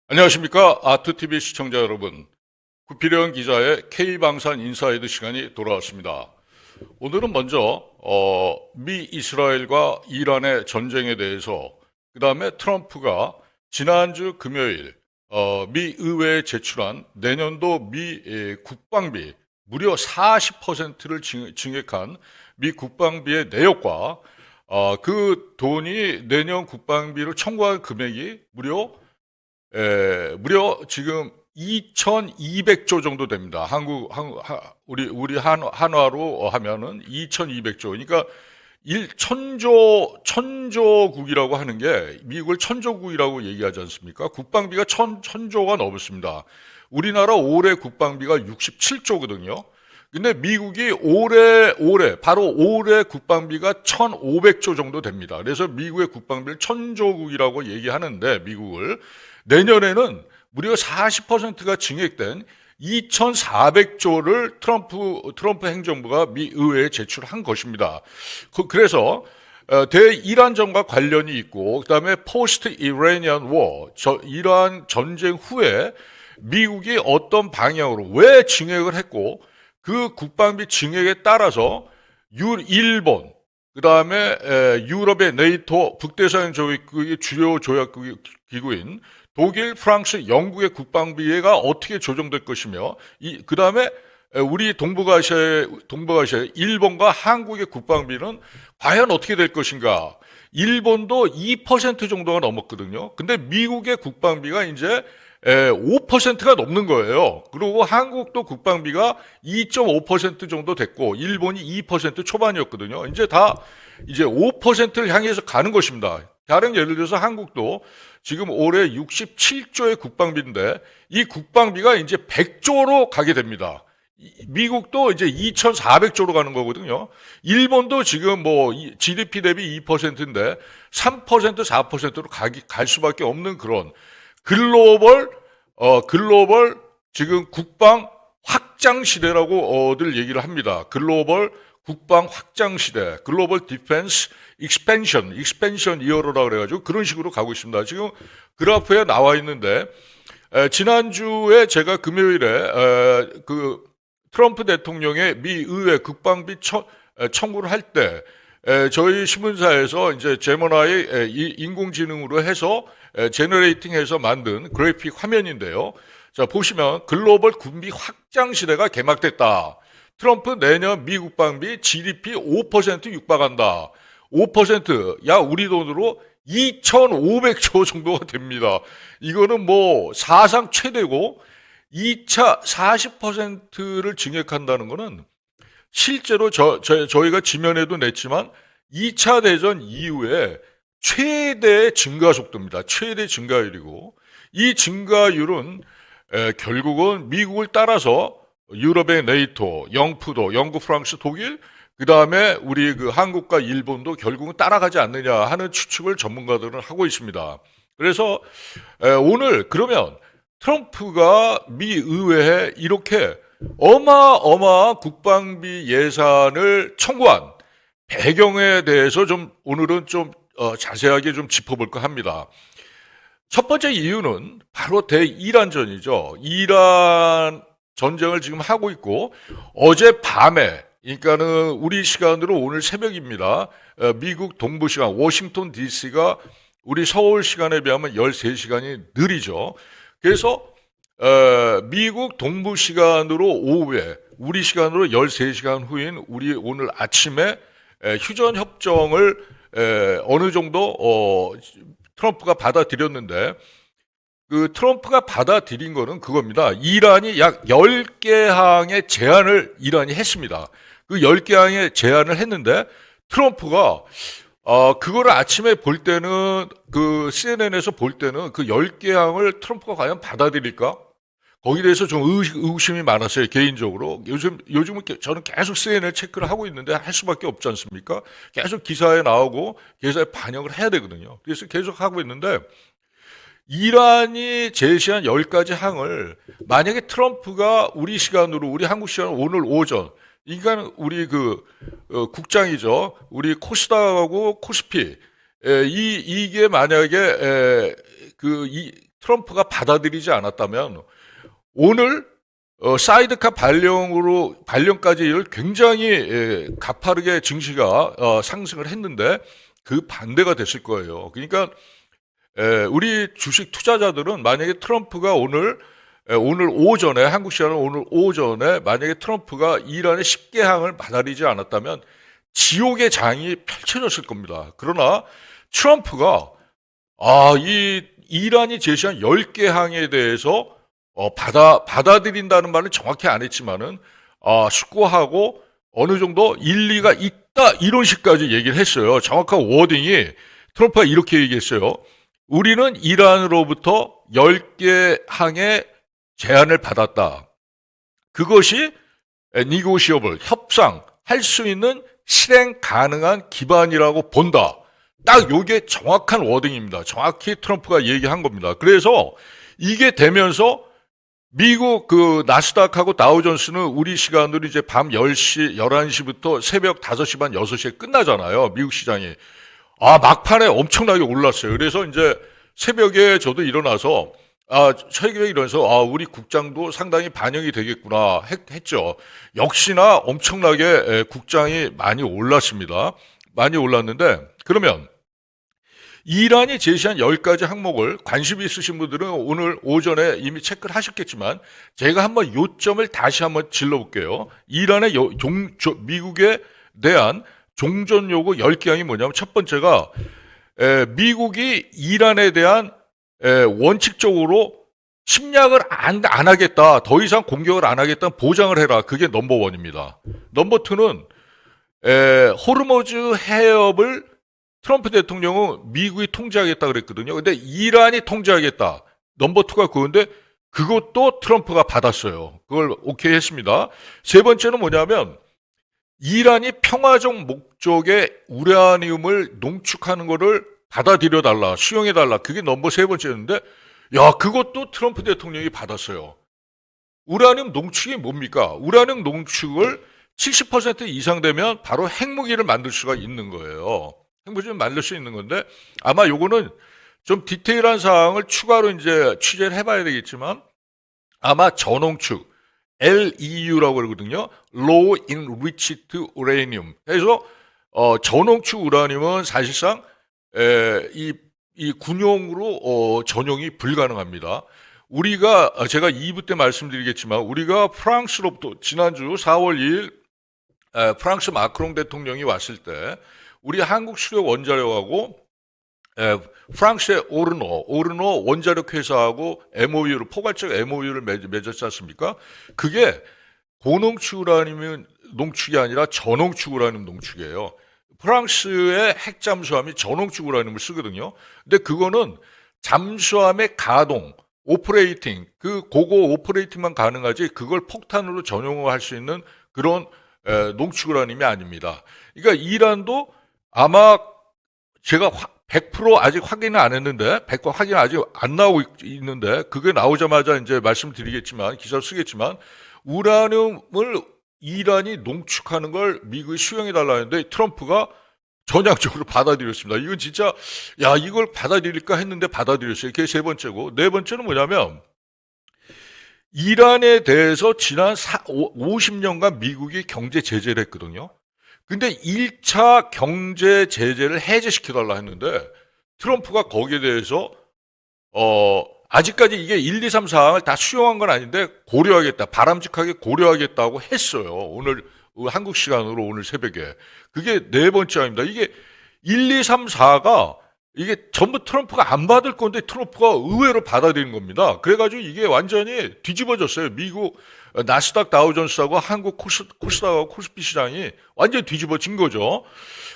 안녕하십니까. 아트TV 시청자 여러분. 구피령 기자의 K방산 인사이드 시간이 돌아왔습니다. 오늘은 먼저 미 이스라엘과 이란의 전쟁에 대해서, 그 다음에 트럼프가 지난주 금요일 미 의회에 제출한 내년도 미 국방비 무려 40%를 증액한 미 국방비의 내역과 그 돈이 내년 국방비를 청구한 금액이 무려 지금 2,200조 정도 됩니다. 우리 한화로 하면은 2,200조. 그러니까 천조국이라고 하는 게 미국을 천조국이라고 얘기하지 않습니까? 국방비가 천조가 넘었습니다. 우리나라 올해 국방비가 67조거든요. 근데 미국이 바로 올해 국방비가 1,500조 정도 됩니다. 그래서 미국의 국방비를 천조국이라고 얘기하는데, 미국을 내년에는 무려 40%가 증액된 2,400조를 트럼프 행정부가 미 의회에 제출한 것입니다. 그래서 대이란전과 관련이 있고, 그다음에 포스트 이라니안 워, 이란 전쟁 후에 미국이 어떤 방향으로 왜 증액을 했고, 그 국방비 증액에 따라서 일본, 그 다음에 유럽의 네이토 북대서양 조약국의 주요 조약기구인 독일, 프랑스, 영국의 국방비가 어떻게 조정될 것이며, 그 다음에 우리 동북아시아의 일본과 한국의 국방비는 과연 어떻게 될 것인가. 일본도 2% 정도가 넘었거든요. 근데 미국의 국방비가 이제 5%가 넘는 거예요. 그리고 한국도 국방비가 2.5% 정도 됐고, 일본이 2% 초반이었거든요. 이제 5%를 향해서 가는 것입니다. 다른 예를 들어서 한국도 지금 올해 67조의 국방비인데, 이 국방비가 이제 100조로 가게 됩니다. 미국도 이제 2,400조로 가는 거거든요. 일본도 지금 GDP 대비 2%인데 3%, 4%로 갈 수밖에 없는 그런 글로벌 지금 국방 확장 시대라고들 얘기를 합니다. 글로벌 국방 확장 시대, 글로벌 디펜스 익스펜션 이어로라 그래가지고 그런 식으로 가고 있습니다. 지금 그래프에 나와 있는데, 지난주에 제가 금요일에 그 트럼프 대통령의 미 의회 국방비 청구를 할 때, 저희 신문사에서 이제 제모나이 인공지능으로 해서 제너레이팅해서 만든 그래픽 화면인데요. 자, 보시면 글로벌 군비 확장 시대가 개막됐다. 트럼프 내년 미 국방비 GDP 5% 육박한다. 5%, 야, 우리 돈으로 2,500조 정도가 됩니다. 이거는 사상 최대고, 2차 40%를 증액한다는 거는 실제로 저희가 지면에도 냈지만 2차 대전 이후에 최대 증가 속도입니다. 최대 증가율이고, 이 증가율은 결국은 미국을 따라서 유럽의 네이토, 영국, 프랑스, 독일, 그 다음에 우리 한국과 일본도 결국은 따라가지 않느냐 하는 추측을 전문가들은 하고 있습니다. 그래서 오늘 그러면 트럼프가 미 의회에 이렇게 어마어마한 국방비 예산을 청구한 배경에 대해서 오늘은 자세하게 짚어볼까 합니다. 첫 번째 이유는 바로 대이란전이죠. 이란 전쟁을 지금 하고 있고, 어젯밤에, 그러니까는 우리 시간으로 오늘 새벽입니다. 미국 동부 시간, 워싱턴 DC가 우리 서울 시간에 비하면 13시간이 느리죠. 그래서 미국 동부 시간으로 오후에, 우리 시간으로 13시간 후인 우리 오늘 아침에 휴전 협정을 어느 정도 트럼프가 받아들였는데, 그 트럼프가 받아들인 거는 그겁니다. 이란이 약 10개 항의 제안을 이란이 했습니다. 그 10개 항의 제안을 했는데, 트럼프가 그거를 아침에 볼 때는, 그 CNN에서 볼 때는 그 10개 항을 트럼프가 과연 받아들일까? 거기에 대해서 좀 의구심이 많았어요, 개인적으로. 요즘은 저는 계속 CNN 체크를 하고 있는데 할 수밖에 없지 않습니까? 계속 기사에 나오고 기사에 반영을 해야 되거든요. 그래서 계속 하고 있는데, 이란이 제시한 10가지 항을 만약에 트럼프가 우리 한국 시간으로 오늘 오전, 그러니까 우리 국장이죠. 우리 코스닥하고 코스피, 이게 만약에 트럼프가 받아들이지 않았다면 오늘 사이드카 발령까지 굉장히 가파르게 증시가 상승을 했는데 그 반대가 됐을 거예요. 그러니까 우리 주식 투자자들은 만약에 트럼프가 오늘 오전에, 한국 시간은 오늘 오전에 만약에 트럼프가 이란의 10개 항을 받아들이지 않았다면 지옥의 장이 펼쳐졌을 겁니다. 그러나 트럼프가 이 이란이 제시한 10개 항에 대해서 받아들인다는 말은 정확히 안 했지만은 숙고하고 어느 정도 일리가 있다 이런 식까지 얘기를 했어요. 정확한 워딩이 트럼프가 이렇게 얘기했어요. 우리는 이란으로부터 10개 항의 제안을 받았다. 그것이 negotiable, 협상할 수 있는 실행 가능한 기반이라고 본다. 딱 요게 정확한 워딩입니다. 정확히 트럼프가 얘기한 겁니다. 그래서 이게 되면서 미국 그 나스닥하고 다우존스는 우리 시간으로 이제 밤 10시, 11시부터 새벽 5시 반, 6시에 끝나잖아요. 미국 시장이. 막판에 엄청나게 올랐어요. 그래서 이제 새벽에 저도 일어나서 최근에 일어나서 우리 국장도 상당히 반영이 되겠구나 했죠. 역시나 엄청나게 국장이 많이 올랐습니다. 많이 올랐는데 그러면 이란이 제시한 10가지 항목을 관심이 있으신 분들은 오늘 오전에 이미 체크를 하셨겠지만 제가 한번 요점을 다시 한번 질러볼게요. 이란의 미국에 대한 종전 요구 10개 항이 뭐냐면 첫 번째가 미국이 이란에 대한 원칙적으로 침략을 안 하겠다. 더 이상 공격을 안 하겠다는 보장을 해라. 그게 넘버1입니다. 넘버2는 호르무즈 해협을 트럼프 대통령은 미국이 통제하겠다 그랬거든요. 근데 이란이 통제하겠다. 넘버2가 그건데 그것도 트럼프가 받았어요. 그걸 오케이 했습니다. 세 번째는 뭐냐면 이란이 평화적 목적의 우라늄을 농축하는 거를 받아들여달라, 수용해달라. 그게 넘버 3번째였는데 그것도 트럼프 대통령이 받았어요. 우라늄 농축이 뭡니까? 우라늄 농축을 70% 이상 되면 바로 핵무기를 만들 수가 있는 거예요. 핵무기를 만들 수 있는 건데 아마 요거는 좀 디테일한 사항을 추가로 이제 취재를 해봐야 되겠지만 아마 저농축 LEU라고 그러거든요. Low Enriched Uranium. 그래서 저농축 우라늄은 사실상 이 군용으로 전용이 불가능합니다. 우리가 제가 2부 때 말씀드리겠지만 우리가 프랑스로부터 지난주 4월 2일 프랑스 마크롱 대통령이 왔을 때 우리 한국 수력 원자력하고 프랑스의 오르노 원자력 회사하고 MOU를 포괄적 MOU를 맺었지 않습니까? 그게 고농축 우라늄 농축이 아니라 저농축 우라늄 농축이에요. 프랑스의 핵 잠수함이 저농축 우라늄을 쓰거든요. 근데 그거는 잠수함의 가동, 오퍼레이팅, 고거 오퍼레이팅만 가능하지 그걸 폭탄으로 전용을 할 수 있는 그런 농축 우라늄이 아닙니다. 그러니까 이란도 아마 제가 100% 아직 확인을 안 했는데 100% 확인 아직 안 나오고 있는데 그게 나오자마자 이제 말씀드리겠지만 기사를 쓰겠지만 우라늄을 이란이 농축하는 걸 미국이 수용해달라는데 트럼프가 전향적으로 받아들였습니다. 이건 진짜 이걸 받아들일까 했는데 받아들였어요. 그게 세 번째고 네 번째는 뭐냐면 이란에 대해서 지난 50년간 미국이 경제 제재를 했거든요. 근데 1차 경제 제재를 해제시켜달라 했는데 트럼프가 거기에 대해서 아직까지 이게 1, 2, 3 사항을 다 수용한 건 아닌데 고려하겠다. 바람직하게 고려하겠다고 했어요. 오늘 한국 시간으로 오늘 새벽에. 그게 네 번째 아닙니다. 이게 1, 2, 3, 4가 이게 전부 트럼프가 안 받을 건데 트럼프가 의외로 받아들인 겁니다. 그래가지고 이게 완전히 뒤집어졌어요. 미국 나스닥 다우존스하고 한국 코스닥하고 코스피 시장이 완전히 뒤집어진 거죠.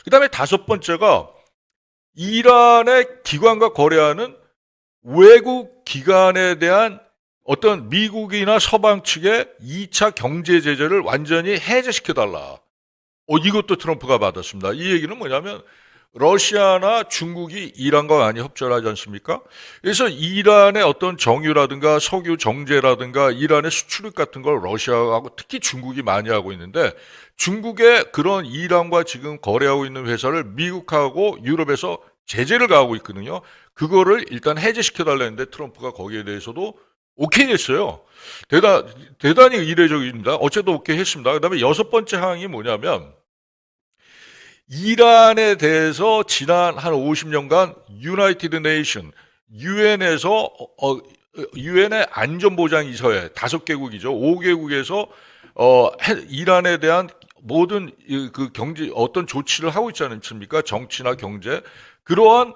그 다음에 다섯 번째가 이란의 기관과 거래하는 외국 기관에 대한 어떤 미국이나 서방 측의 2차 경제 제재를 완전히 해제시켜달라. 이것도 트럼프가 받았습니다. 이 얘기는 뭐냐면 러시아나 중국이 이란과 많이 협조를 하지 않습니까? 그래서 이란의 어떤 정유라든가 석유 정제라든가 이란의 수출입 같은 걸 러시아하고 특히 중국이 많이 하고 있는데 중국의 그런 이란과 지금 거래하고 있는 회사를 미국하고 유럽에서 제재를 가하고 있거든요. 그거를 일단 해제시켜달라는데 트럼프가 거기에 대해서도 오케이 했어요. 대단히 이례적입니다. 어쨌든 오케이 했습니다. 그 다음에 여섯 번째 항이 뭐냐면, 이란에 대해서 지난 한 50년간 유나이티드 네이션, 유엔에서, 유엔의 안전보장이사회 5개국이죠. 5개국에서, 이란에 대한 모든 그 경제, 어떤 조치를 하고 있지 않습니까? 정치나 경제. 그러한,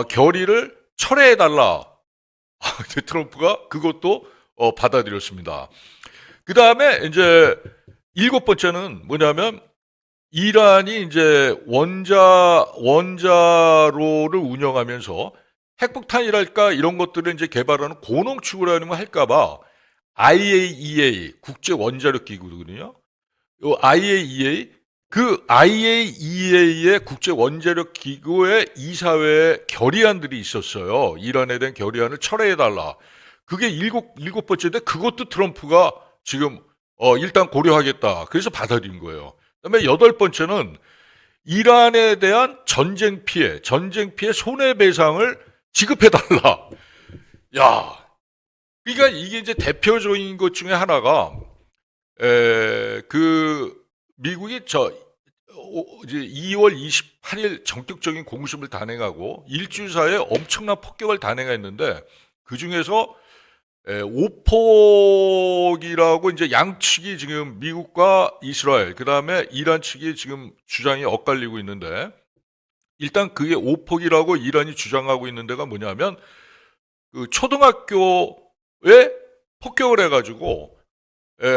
결의를 철회해달라. 트럼프가 그것도 받아들였습니다. 그 다음에 이제 일곱 번째는 뭐냐면 이란이 이제 원자로를 운영하면서 핵폭탄이랄까 이런 것들을 이제 개발하는 고농축으로 뭐 할까봐 IAEA 국제 원자력 기구거든요. 요 IAEA 그 IAEA의 국제 원자력 기구의 이사회에 결의안들이 있었어요. 이란에 대한 결의안을 철회해달라. 그게 일곱 번째인데 그것도 트럼프가 지금 일단 고려하겠다. 그래서 받아들인 거예요. 그다음에 여덟 번째는 이란에 대한 전쟁 피해 손해배상을 지급해달라. 야, 그러니까 이게 이제 대표적인 것 중에 하나가 미국이 이제 2월 28일 전격적인 공습을 단행하고 일주일 사이에 엄청난 폭격을 단행했는데 그 중에서 오폭이라고 이제 양측이 지금 미국과 이스라엘, 그 다음에 이란 측이 지금 주장이 엇갈리고 있는데 일단 그게 오폭이라고 이란이 주장하고 있는 데가 뭐냐면 그 초등학교에 폭격을 해가지고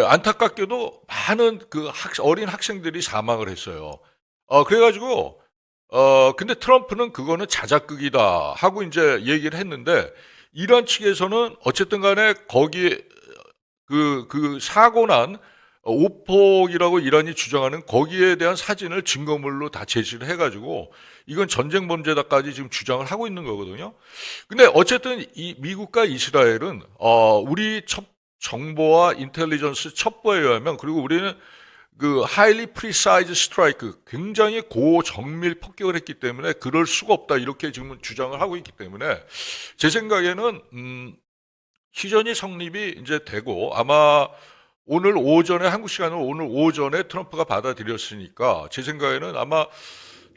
안타깝게도 많은 그 어린 학생들이 사망을 했어요. 그래가지고 근데 트럼프는 그거는 자작극이다 하고 이제 얘기를 했는데 이란 측에서는 어쨌든 간에 거기 그 사고 난 오폭이라고 이란이 주장하는 거기에 대한 사진을 증거물로 다 제시를 해가지고 이건 전쟁 범죄다까지 지금 주장을 하고 있는 거거든요. 근데 어쨌든 이 미국과 이스라엘은 우리 정보와 인텔리전스 첩보에 의하면 그리고 우리는 그 highly precise strike 굉장히 고정밀 폭격을 했기 때문에 그럴 수가 없다 이렇게 지금 주장을 하고 있기 때문에 제 생각에는 휴전이 성립이 이제 되고 아마 오늘 오전에 한국 시간으로 오늘 오전에 트럼프가 받아들였으니까 제 생각에는 아마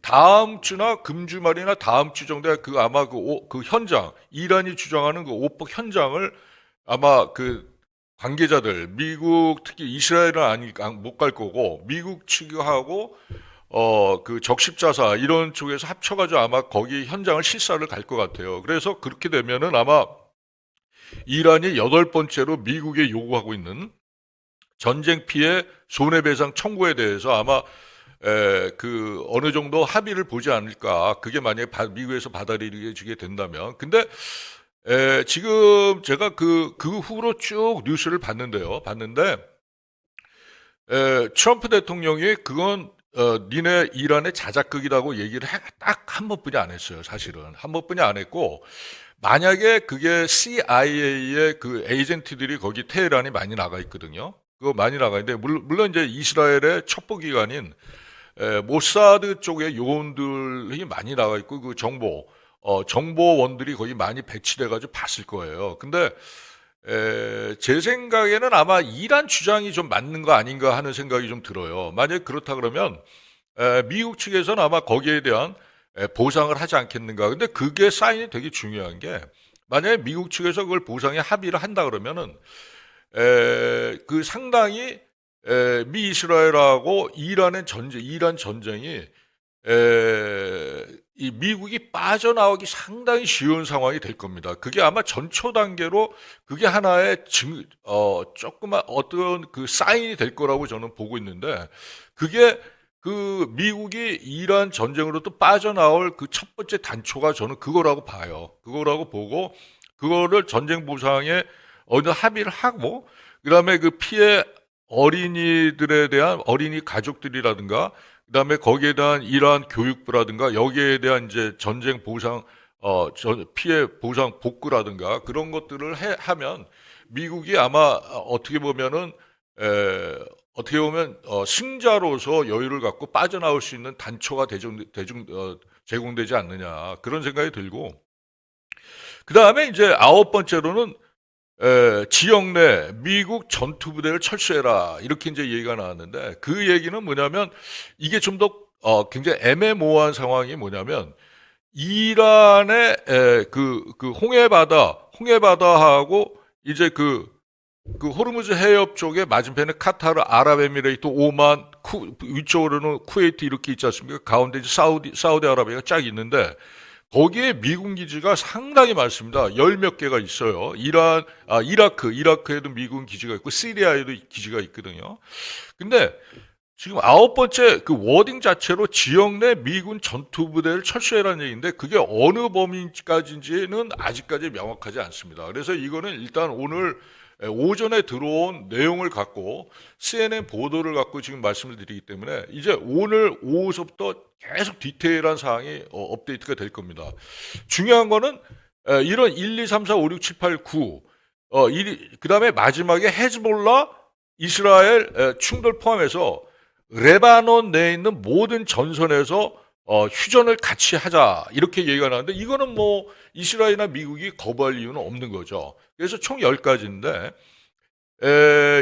다음 주나 금주 말이나 다음 주 정도에 그 아마 그 현장 이란이 주장하는 그 오폭 현장을 아마 그 관계자들, 미국, 특히 이스라엘은 못 갈 거고, 미국 측하고, 그 적십자사, 이런 쪽에서 합쳐가지고 아마 거기 현장을 실사를 갈 것 같아요. 그래서 그렇게 되면은 아마 이란이 여덟 번째로 미국에 요구하고 있는 전쟁 피해 손해배상 청구에 대해서 아마 그 어느 정도 합의를 보지 않을까. 그게 만약에 미국에서 받아들여지게 된다면. 근데 지금 제가 그 후로 쭉 뉴스를 봤는데, 트럼프 대통령이 그건, 니네 이란의 자작극이라고 얘기를 딱 한 번뿐이 안 했어요, 사실은. 한 번뿐이 안 했고, 만약에 그게 CIA의 그 에이전트들이 거기 테헤란이 많이 나가 있거든요. 그거 많이 나가 있는데, 물론 이제 이스라엘의 첩보기관인, 모사드 쪽의 요원들이 많이 나가 있고, 그 정보원들이 거기 많이 배치돼가지고 봤을 거예요. 근데 제 생각에는 아마 이란 주장이 좀 맞는 거 아닌가 하는 생각이 좀 들어요. 만약 그렇다 그러면 미국 측에서는 아마 거기에 대한 보상을 하지 않겠는가. 근데 그게 사인이 되게 중요한 게 만약에 미국 측에서 그걸 보상에 합의를 한다 그러면은 그 상당히 미 이스라엘하고 이란 전쟁이 이 미국이 빠져나오기 상당히 쉬운 상황이 될 겁니다. 그게 아마 전초 단계로 그게 하나의 조그만 어떤 그 사인이 될 거라고 저는 보고 있는데 그게 그 미국이 이란 전쟁으로 또 빠져나올 그 첫 번째 단초가 저는 그거라고 봐요. 그거라고 보고 그거를 전쟁 보상에 어느 합의를 하고 그다음에 그 피해 어린이들에 대한 어린이 가족들이라든가 그다음에 거기에 대한 이러한 교육부라든가 여기에 대한 이제 전쟁 보상, 피해 보상 복구라든가 그런 것들을 하면 미국이 아마 어떻게 보면은 어떻게 보면 승자로서 여유를 갖고 빠져나올 수 있는 단초가 제공되지 않느냐 그런 생각이 들고 그 다음에 이제 아홉 번째로는 지역 내 미국 전투부대를 철수해라 이렇게 이제 얘기가 나왔는데 그 얘기는 뭐냐면 이게 좀 더 굉장히 애매모호한 상황이 뭐냐면 이란의 그 홍해바다하고 이제 그 호르무즈 해협 쪽에 맞은편에 카타르, 아랍에미레이트, 오만, 위쪽으로는 쿠웨이트 이렇게 있지 않습니까? 가운데 이제 사우디아라비아가 쫙 있는데 거기에 미군 기지가 상당히 많습니다. 열 몇 개가 있어요. 이라크에도 미군 기지가 있고 시리아에도 기지가 있거든요. 근데 지금 아홉 번째 그 워딩 자체로 지역 내 미군 전투부대를 철수해라는 얘기인데 그게 어느 범위까지인지는 아직까지 명확하지 않습니다. 그래서 이거는 일단 오늘 오전에 들어온 내용을 갖고 CNN 보도를 갖고 지금 말씀을 드리기 때문에 이제 오늘 오후서부터 계속 디테일한 사항이 업데이트가 될 겁니다. 중요한 거는 이런 1, 2, 3, 4, 5, 6, 7, 8, 9 그 다음에 마지막에 헤즈볼라 이스라엘 충돌 포함해서 레바논 내에 있는 모든 전선에서 휴전을 같이 하자 이렇게 얘기가 나왔는데 이거는 뭐 이스라엘이나 미국이 거부할 이유는 없는 거죠. 그래서 총 10가지인데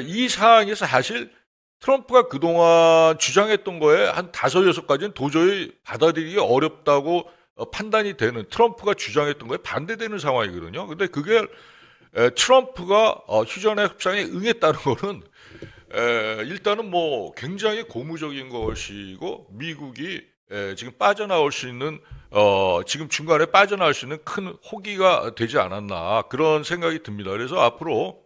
이 사항에서 사실 트럼프가 그동안 주장했던 거에 한 5, 6가지는 도저히 받아들이기 어렵다고 판단이 되는 트럼프가 주장했던 거에 반대되는 상황이거든요. 근데 그게 트럼프가 휴전의 협상에 응했다는 거는 일단은 뭐 굉장히 고무적인 것이고 미국이 지금 빠져나올 수 있는 지금 중간에 빠져나올 수 있는 큰 호기가 되지 않았나 그런 생각이 듭니다. 그래서 앞으로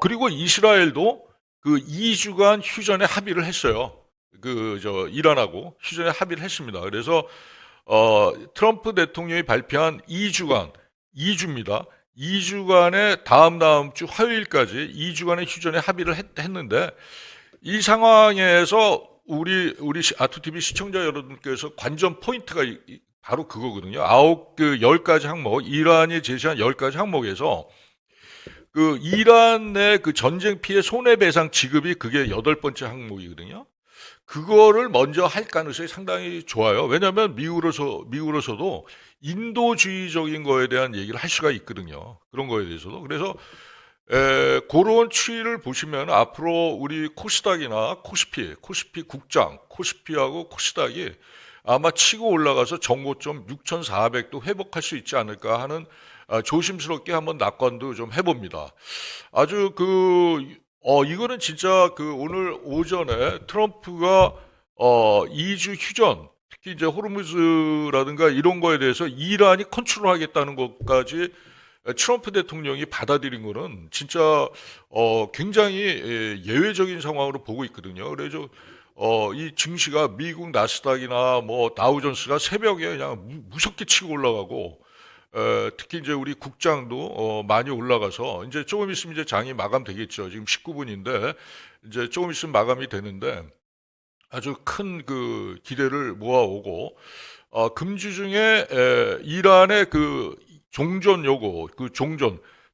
그리고 이스라엘도 그 2주간 휴전에 합의를 했어요. 이란하고 휴전에 합의를 했습니다. 그래서 트럼프 대통령이 발표한 2주입니다. 2주간의 다음 주 화요일까지 2주간의 휴전에 합의를 했는데 이 상황에서 우리 아투TV 시청자 여러분께서 관전 포인트가 바로 그거거든요. 10가지 항목, 이란이 제시한 10가지 항목에서 그 이란의 그 전쟁 피해 손해배상 지급이 그게 8번째 항목이거든요. 그거를 먼저 할 가능성이 상당히 좋아요. 왜냐하면 미국으로서도 인도주의적인 거에 대한 얘기를 할 수가 있거든요. 그런 거에 대해서도. 그래서 그런 추이를 보시면 앞으로 우리 코스닥이나 코스피 국장, 코스피하고 코스닥이 아마 치고 올라가서 정고점 6,400도 회복할 수 있지 않을까 하는 조심스럽게 한번 낙관도 좀 해봅니다. 아주 이거는 진짜 오늘 오전에 트럼프가 2주 휴전, 특히 이제 호르무즈라든가 이런 거에 대해서 이란이 컨트롤하겠다는 것까지 트럼프 대통령이 받아들인 거는 진짜 굉장히 예외적인 상황으로 보고 있거든요. 그래서 이 증시가 미국 나스닥이나 뭐 다우존스가 새벽에 그냥 무섭게 치고 올라가고 특히 이제 우리 국장도 많이 올라가서 이제 조금 있으면 이제 장이 마감되겠죠. 지금 19분인데 이제 조금 있으면 마감이 되는데 아주 큰 그 기대를 모아오고 금주 중에 이란의 그 종전 요구,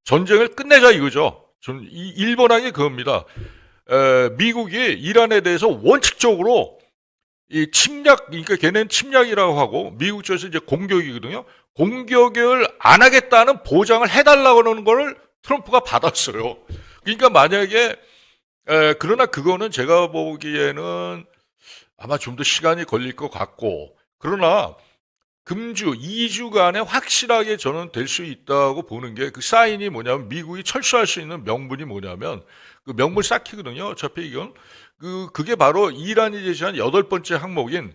전쟁을 끝내자 이거죠. 일본항이 그겁니다. 미국이 이란에 대해서 원칙적으로 이 그러니까 걔네는 침략이라고 하고 미국 쪽에서 이제 공격이거든요. 공격을 안 하겠다는 보장을 해달라고 하는 거를 트럼프가 받았어요. 그러니까 만약에 그러나 그거는 제가 보기에는 아마 좀 더 시간이 걸릴 것 같고 그러나 금주 2주간에 확실하게 저는 될 수 있다고 보는 게 그 사인이 뭐냐면 미국이 철수할 수 있는 명분이 뭐냐면 그 명분 쌓기거든요. 어차피 이건 그게 바로 이란이 제시한 8번째 항목인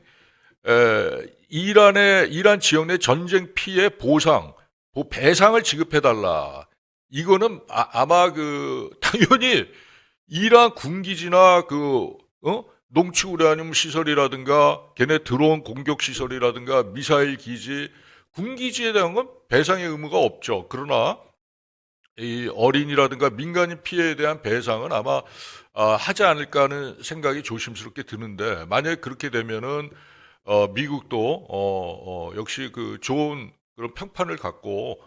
이란 지역 내 전쟁 피해 배상을 지급해달라. 이거는 아마 당연히 이란 군기지나 농축 우라늄 시설이라든가 걔네 드론 공격 시설이라든가 미사일 기지, 군기지에 대한 건 배상의 의무가 없죠. 그러나 이 어린이라든가 민간인 피해에 대한 배상은 아마 하지 않을까 하는 생각이 조심스럽게 드는데 만약에 그렇게 되면은 미국도 역시 좋은 그런 평판을 갖고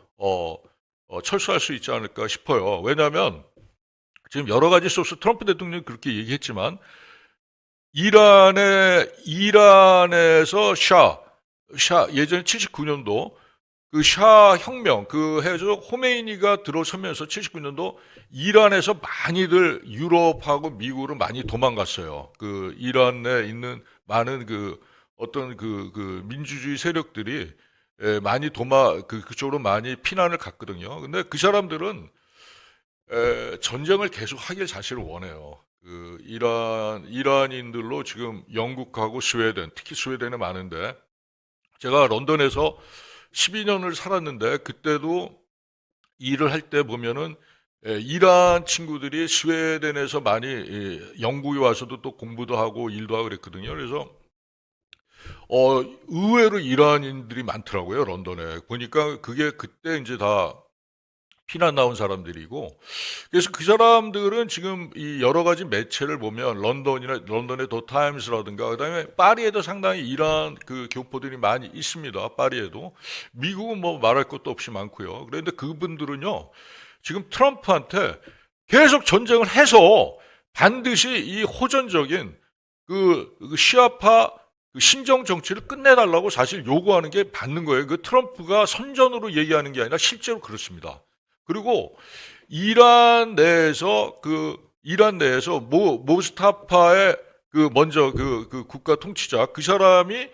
철수할 수 있지 않을까 싶어요. 왜냐하면 지금 여러 가지 소스 트럼프 대통령이 그렇게 얘기했지만 이란에서 예전에 79년도 그 샤 혁명 그 해서 호메이니가 들어서면서 79년도 이란에서 많이들 유럽하고 미국으로 많이 도망갔어요. 그 이란에 있는 많은 그 어떤 그 민주주의 세력들이 많이 그쪽으로 많이 피난을 갔거든요. 근데 그 사람들은 전쟁을 계속 하길 사실을 원해요. 그 이란인들로 지금 영국하고 스웨덴, 특히 스웨덴에 많은데 제가 런던에서 12년을 살았는데 그때도 일을 할 때 보면은 이란 친구들이 스웨덴에서 많이 영국에 와서도 또 공부도 하고 일도 하고 그랬거든요. 그래서 의외로 이란인들이 많더라고요, 런던에. 보니까 그게 그때 이제 다 피난 나온 사람들이고, 그래서 그 사람들은 지금 이 여러 가지 매체를 보면 런던의 더 타임스라든가, 그다음에 파리에도 상당히 이란 그 교포들이 많이 있습니다. 파리에도. 미국은 뭐 말할 것도 없이 많고요. 그런데 그분들은요, 지금 트럼프한테 계속 전쟁을 해서 반드시 이 호전적인 그 시아파 그 신정 정치를 끝내달라고 사실 요구하는 게 맞는 거예요. 그 트럼프가 선전으로 얘기하는 게 아니라 실제로 그렇습니다. 그리고 이란 내에서 모스타파의 그 먼저 그 국가 통치자 그 사람이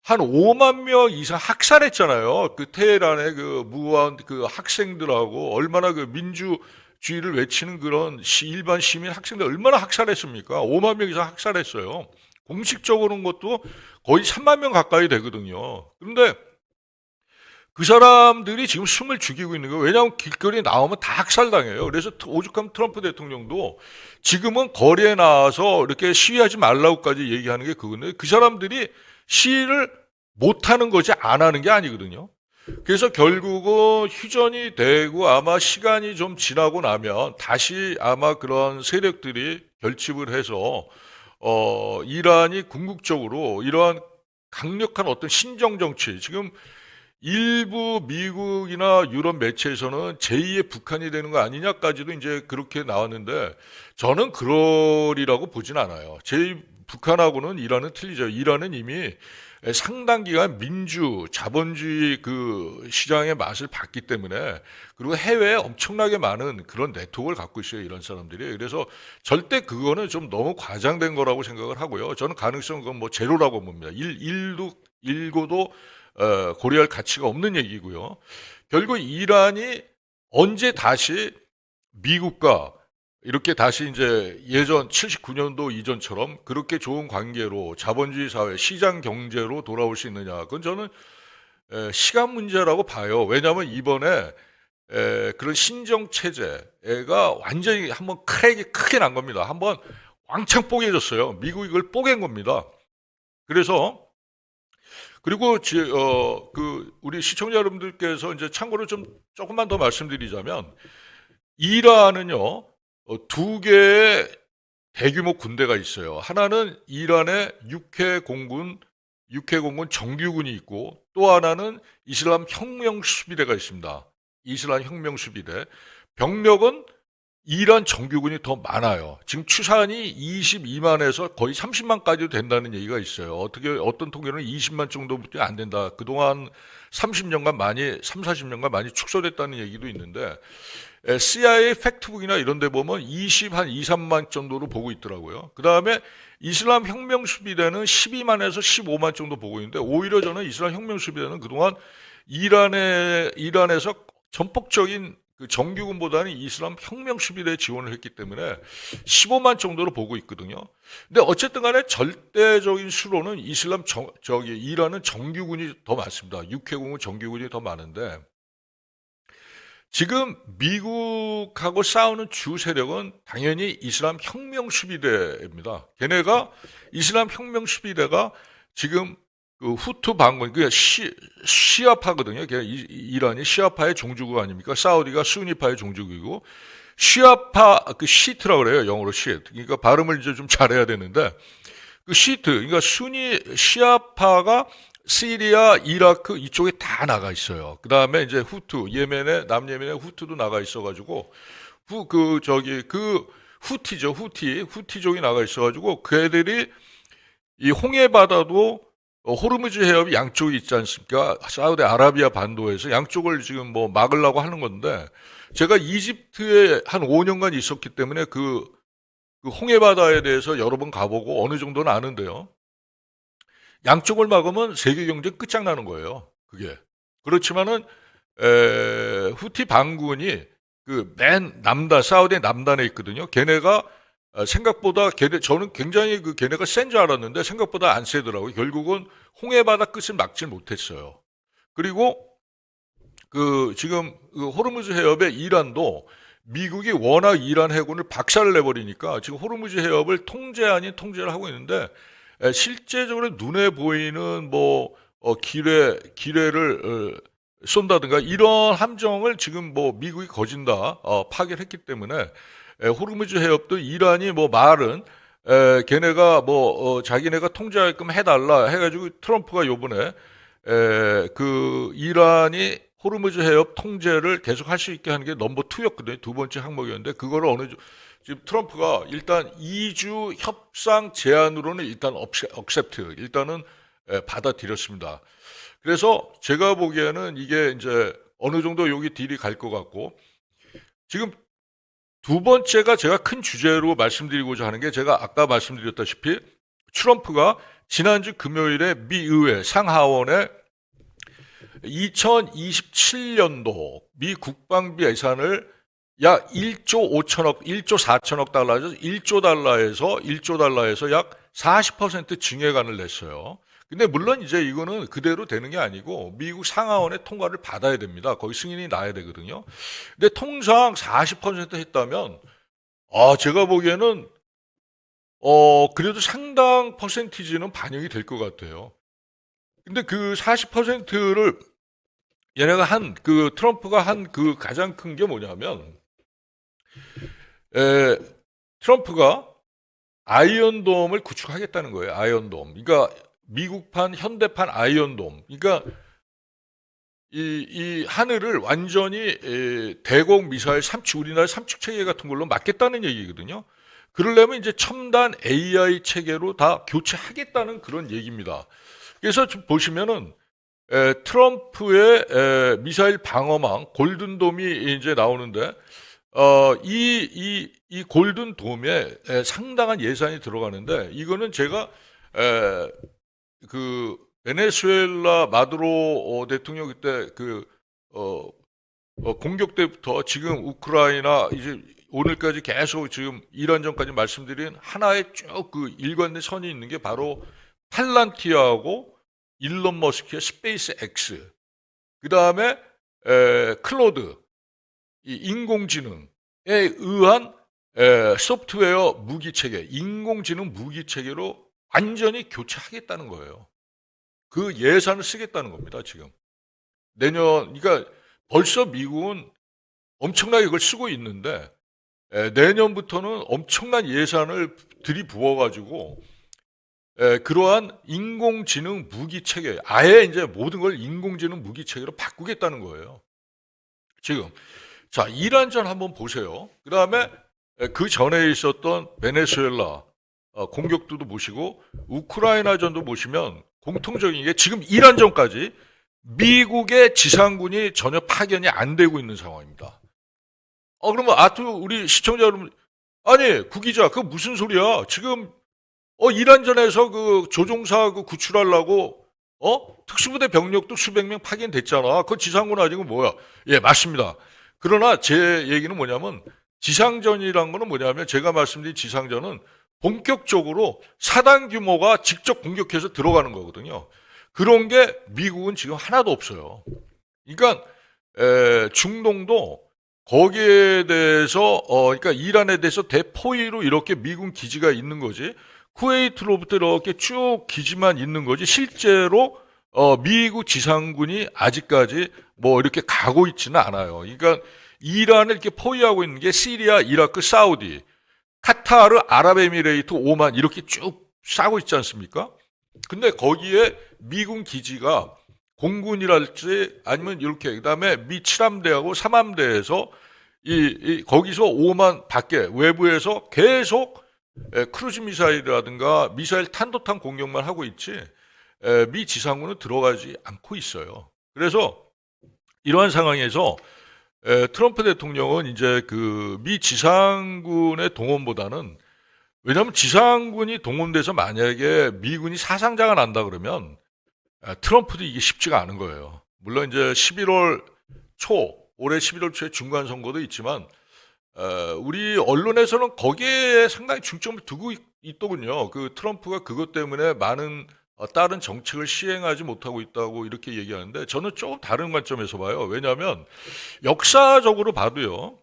한 5만 명 이상 학살했잖아요. 그 테헤란의 그 무한 그 학생들하고 얼마나 그 민주주의를 외치는 그런 일반 시민 학생들 얼마나 학살했습니까? 5만 명 이상 학살했어요. 공식적으로는 것도 거의 3만 명 가까이 되거든요. 그런데 그 사람들이 지금 숨을 죽이고 있는 거예요. 왜냐하면 길거리에 나오면 다 학살당해요. 그래서 오죽하면 트럼프 대통령도 지금은 거리에 나와서 이렇게 시위하지 말라고까지 얘기하는 게 그건데 그 사람들이 시위를 못하는 거지 안 하는 게 아니거든요. 그래서 결국은 휴전이 되고 아마 시간이 좀 지나고 나면 다시 아마 그런 세력들이 결집을 해서 이란이 궁극적으로 이러한 강력한 어떤 신정 정치 지금 일부 미국이나 유럽 매체에서는 제2의 북한이 되는 거 아니냐까지도 이제 그렇게 나왔는데 저는 그러리라고 보진 않아요. 북한하고는 이란은 틀리죠. 이란은 이미 상당 기간 자본주의 그 시장의 맛을 봤기 때문에 그리고 해외에 엄청나게 많은 그런 네트워크를 갖고 있어요. 이런 사람들이. 그래서 절대 그거는 좀 너무 과장된 거라고 생각을 하고요. 저는 가능성은 그건 뭐 제로라고 봅니다. 일고도 고려할 가치가 없는 얘기고요. 결국 이란이 언제 다시 미국과 이렇게 다시 이제 예전 79년도 이전처럼 그렇게 좋은 관계로 자본주의 사회, 시장 경제로 돌아올 수 있느냐. 그건 저는 시간 문제라고 봐요. 왜냐하면 이번에 그런 신정 체제가 완전히 한번 크랙이 크게 난 겁니다. 한번 왕창 뽀개졌어요. 미국이 이걸 뽀갠 겁니다. 그래서 그리고 우리 시청자 여러분들께서 이제 참고로 좀 조금만 더 말씀드리자면 이란은요 두 개의 대규모 군대가 있어요. 하나는 이란의 육해공군 정규군이 있고 또 하나는 이슬람 혁명 수비대가 있습니다. 이슬람 혁명 수비대 병력은 이란 정규군이 더 많아요. 지금 추산이 22만에서 거의 30만까지도 된다는 얘기가 있어요. 어떤 통계는 20만 정도밖에 안 된다. 그동안 30년간 많이 40년간 많이 축소됐다는 얘기도 있는데 CIA 팩트북이나 이런 데 보면 한 3만 정도로 보고 있더라고요. 그다음에 이슬람 혁명 수비대는 12만에서 15만 정도 보고 있는데 오히려 저는 이슬람 혁명 수비대는 그동안 이란에서 전폭적인 그 정규군보다는 이슬람 혁명 수비대에 지원을 했기 때문에 15만 정도로 보고 있거든요. 근데 어쨌든 간에 절대적인 수로는 이란은 정규군이 더 많습니다. 육해공은 정규군이 더 많은데 지금 미국하고 싸우는 주 세력은 당연히 이슬람 혁명 수비대입니다. 걔네가 이슬람 혁명 수비대가 지금 그 후투 반군, 그게 시아파거든요. 이란이 시아파의 종주국 아닙니까? 사우디가 수니파의 종주국이고, 시아파, 그 시트라고 그래요. 영어로 시트. 그러니까 발음을 이제 좀 잘해야 되는데, 그 시트, 그러니까 시아파가 시리아, 이라크 이쪽에 다 나가 있어요. 그 다음에 이제 후투, 남예멘의 후투도 나가 있어가지고, 후티죠. 후티족이 나가 있어가지고 그 애들이 이 홍해 바다도 호르무즈 해협이 양쪽이 있지 않습니까? 사우디아라비아 반도에서 양쪽을 지금 뭐 막으려고 하는 건데 제가 이집트에 한 5년간 있었기 때문에 그 홍해 바다에 대해서 여러 번 가보고 어느 정도는 아는데요. 양쪽을 막으면 세계 경제 끝장나는 거예요. 그게. 그렇지만은 후티 반군이 그 맨 남단 사우디 남단에 있거든요. 걔네가 생각보다 저는 굉장히 그 걔네가 센 줄 알았는데 생각보다 안 세더라고요. 결국은 홍해 바다 끝을 막질 못했어요. 그리고 그 지금 그 호르무즈 해협의 이란도 미국이 워낙 이란 해군을 박살을 내버리니까 지금 호르무즈 해협을 통제 아닌 통제를 하고 있는데 실제적으로 눈에 보이는 뭐 기뢰를 쏜다든가 이런 함정을 지금 뭐 미국이 거진다 파괴를 했기 때문에 호르무즈 해협도 이란이 뭐 말은 걔네가 뭐 자기네가 통제하게끔 해달라 해가지고 트럼프가 요번에 그 이란이 호르무즈 해협 통제를 계속 할 수 있게 하는 게 넘버 2였거든요. 두 번째 항목이었는데 그거를 지금 트럼프가 일단 2주 협상 제안으로는 일단 억셉트 일단은 받아들였습니다. 그래서 제가 보기에는 이게 이제 어느 정도 여기 딜이 갈 것 같고 지금 두 번째가 제가 큰 주제로 말씀드리고자 하는 게 제가 아까 말씀드렸다시피 트럼프가 지난주 금요일에 미 의회 상하원에 2027년도 미 국방비 예산을 약 1조 5천억, 1조 4천억 달러에서 1조 달러에서 약 40% 증액안을 냈어요. 근데 물론 이제 이거는 그대로 되는 게 아니고 미국 상하원의 통과를 받아야 됩니다. 거기 승인이 나야 되거든요. 근데 통상 40% 했다면 제가 보기에는 그래도 상당 퍼센티지는 반영이 될 것 같아요. 근데 그 40%를 얘네가 트럼프가 한 그 가장 큰 게 뭐냐면 트럼프가 아이언돔을 구축하겠다는 거예요. 아이언돔. 그러니까 미국판, 현대판 아이언돔. 그러니까 이 하늘을 완전히 대공 미사일 우리나라 삼축 체계 같은 걸로 막겠다는 얘기거든요. 그러려면 이제 첨단 AI 체계로 다 교체하겠다는 그런 얘기입니다. 그래서 좀 보시면은 트럼프의 미사일 방어망 골든돔이 이제 나오는데 이 골든돔에 상당한 예산이 들어가는데 이거는 제가 그 베네수엘라 마두로 대통령 그때 공격 때부터 지금 우크라이나 이제 오늘까지 계속 지금 이란전까지 말씀드린 하나의 쭉 그 일관된 선이 있는 게 바로 팔란티아하고 일론 머스크의 스페이스 X, 그 다음에 클로드, 이 인공지능에 의한 소프트웨어 무기체계, 인공지능 무기체계로 완전히 교체하겠다는 거예요. 그 예산을 쓰겠다는 겁니다, 지금. 그러니까 벌써 미국은 엄청나게 이걸 쓰고 있는데, 내년부터는 엄청난 예산을 들이부어가지고, 그러한 인공지능 무기체계, 아예 이제 모든 걸 인공지능 무기체계로 바꾸겠다는 거예요. 지금. 자, 이란전 한번 보세요. 그 다음에 그 전에 있었던 베네수엘라 공격도도 보시고, 우크라이나전도 보시면 공통적인 게 지금 이란전까지 미국의 지상군이 전혀 파견이 안 되고 있는 상황입니다. 그러면 우리 시청자 여러분, 아니, 구기자, 그거 무슨 소리야? 지금, 이란전에서 그 조종사 구출하려고, 특수부대 병력도 수백 명 파견됐잖아. 그 지상군 아직은 뭐야? 예, 맞습니다. 그러나 제 얘기는 뭐냐면, 지상전이란 거는 뭐냐면, 제가 말씀드린 지상전은 본격적으로 사단 규모가 직접 공격해서 들어가는 거거든요. 그런 게 미국은 지금 하나도 없어요. 그러니까, 중동도 거기에 대해서 그러니까 이란에 대해서 대포위로 이렇게 미군 기지가 있는 거지. 쿠웨이트로부터 이렇게 쭉 기지만 있는 거지. 실제로 미국 지상군이 아직까지 뭐 이렇게 가고 있지는 않아요. 그러니까 이란을 이렇게 포위하고 있는 게 시리아, 이라크, 사우디, 카타르, 아랍에미레이트, 오만 이렇게 쭉 싸고 있지 않습니까? 근데 거기에 미군 기지가 공군이랄지 아니면 이렇게 그다음에 미 7함대하고 3함대에서 거기서 5만 밖에 외부에서 계속 크루즈 미사일이라든가 미사일 탄도탄 공격만 하고 있지 미 지상군은 들어가지 않고 있어요. 그래서 이러한 상황에서 트럼프 대통령은 이제 그 미 지상군의 동원보다는, 왜냐하면 지상군이 동원돼서 만약에 미군이 사상자가 난다 그러면 트럼프도 이게 쉽지가 않은 거예요. 물론 이제 11월 초, 올해 11월 초에 중간 선거도 있지만 우리 언론에서는 거기에 상당히 중점을 두고 있더군요. 그 트럼프가 그것 때문에 많은 다른 정책을 시행하지 못하고 있다고 이렇게 얘기하는데, 저는 조금 다른 관점에서 봐요. 왜냐하면 역사적으로 봐도요,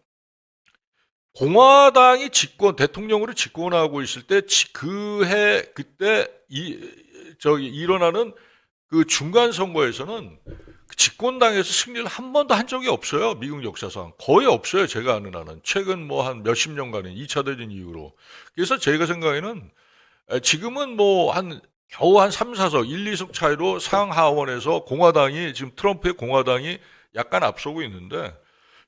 공화당이 대통령으로 집권하고 있을 때 그때 일어나는 그 중간 선거에서는 집권당에서 승리를 한 번도 한 적이 없어요. 미국 역사상 거의 없어요. 제가 아는 한은 최근 뭐 한 몇십 년간은 2차 대전 이후로. 그래서 제가 생각에는 지금은 뭐 겨우 한 3, 4석, 1, 2석 차이로 상하원에서 지금 트럼프의 공화당이 약간 앞서고 있는데,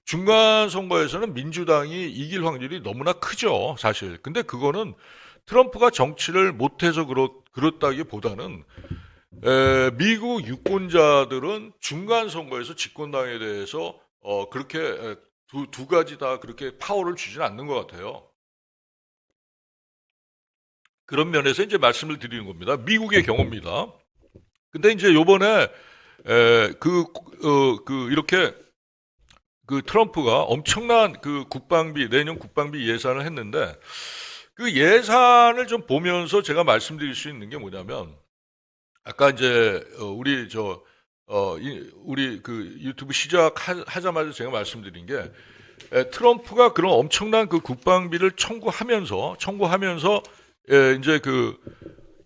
중간 선거에서는 민주당이 이길 확률이 너무나 크죠, 사실. 근데 그거는 트럼프가 정치를 못해서 그렇다기보다는 미국 유권자들은 중간 선거에서 집권당에 대해서 그렇게 두 가지 다 그렇게 파워를 주지는 않는 것 같아요. 그런 면에서 이제 말씀을 드리는 겁니다. 미국의 경우입니다. 근데 이제 요번에 이렇게 그 트럼프가 엄청난 그 내년 국방비 예산을 했는데, 그 예산을 좀 보면서 제가 말씀드릴 수 있는 게 뭐냐면, 아까 이제 우리 그 유튜브 시작하자마자 제가 말씀드린 게, 트럼프가 그런 엄청난 그 국방비를 청구하면서 이제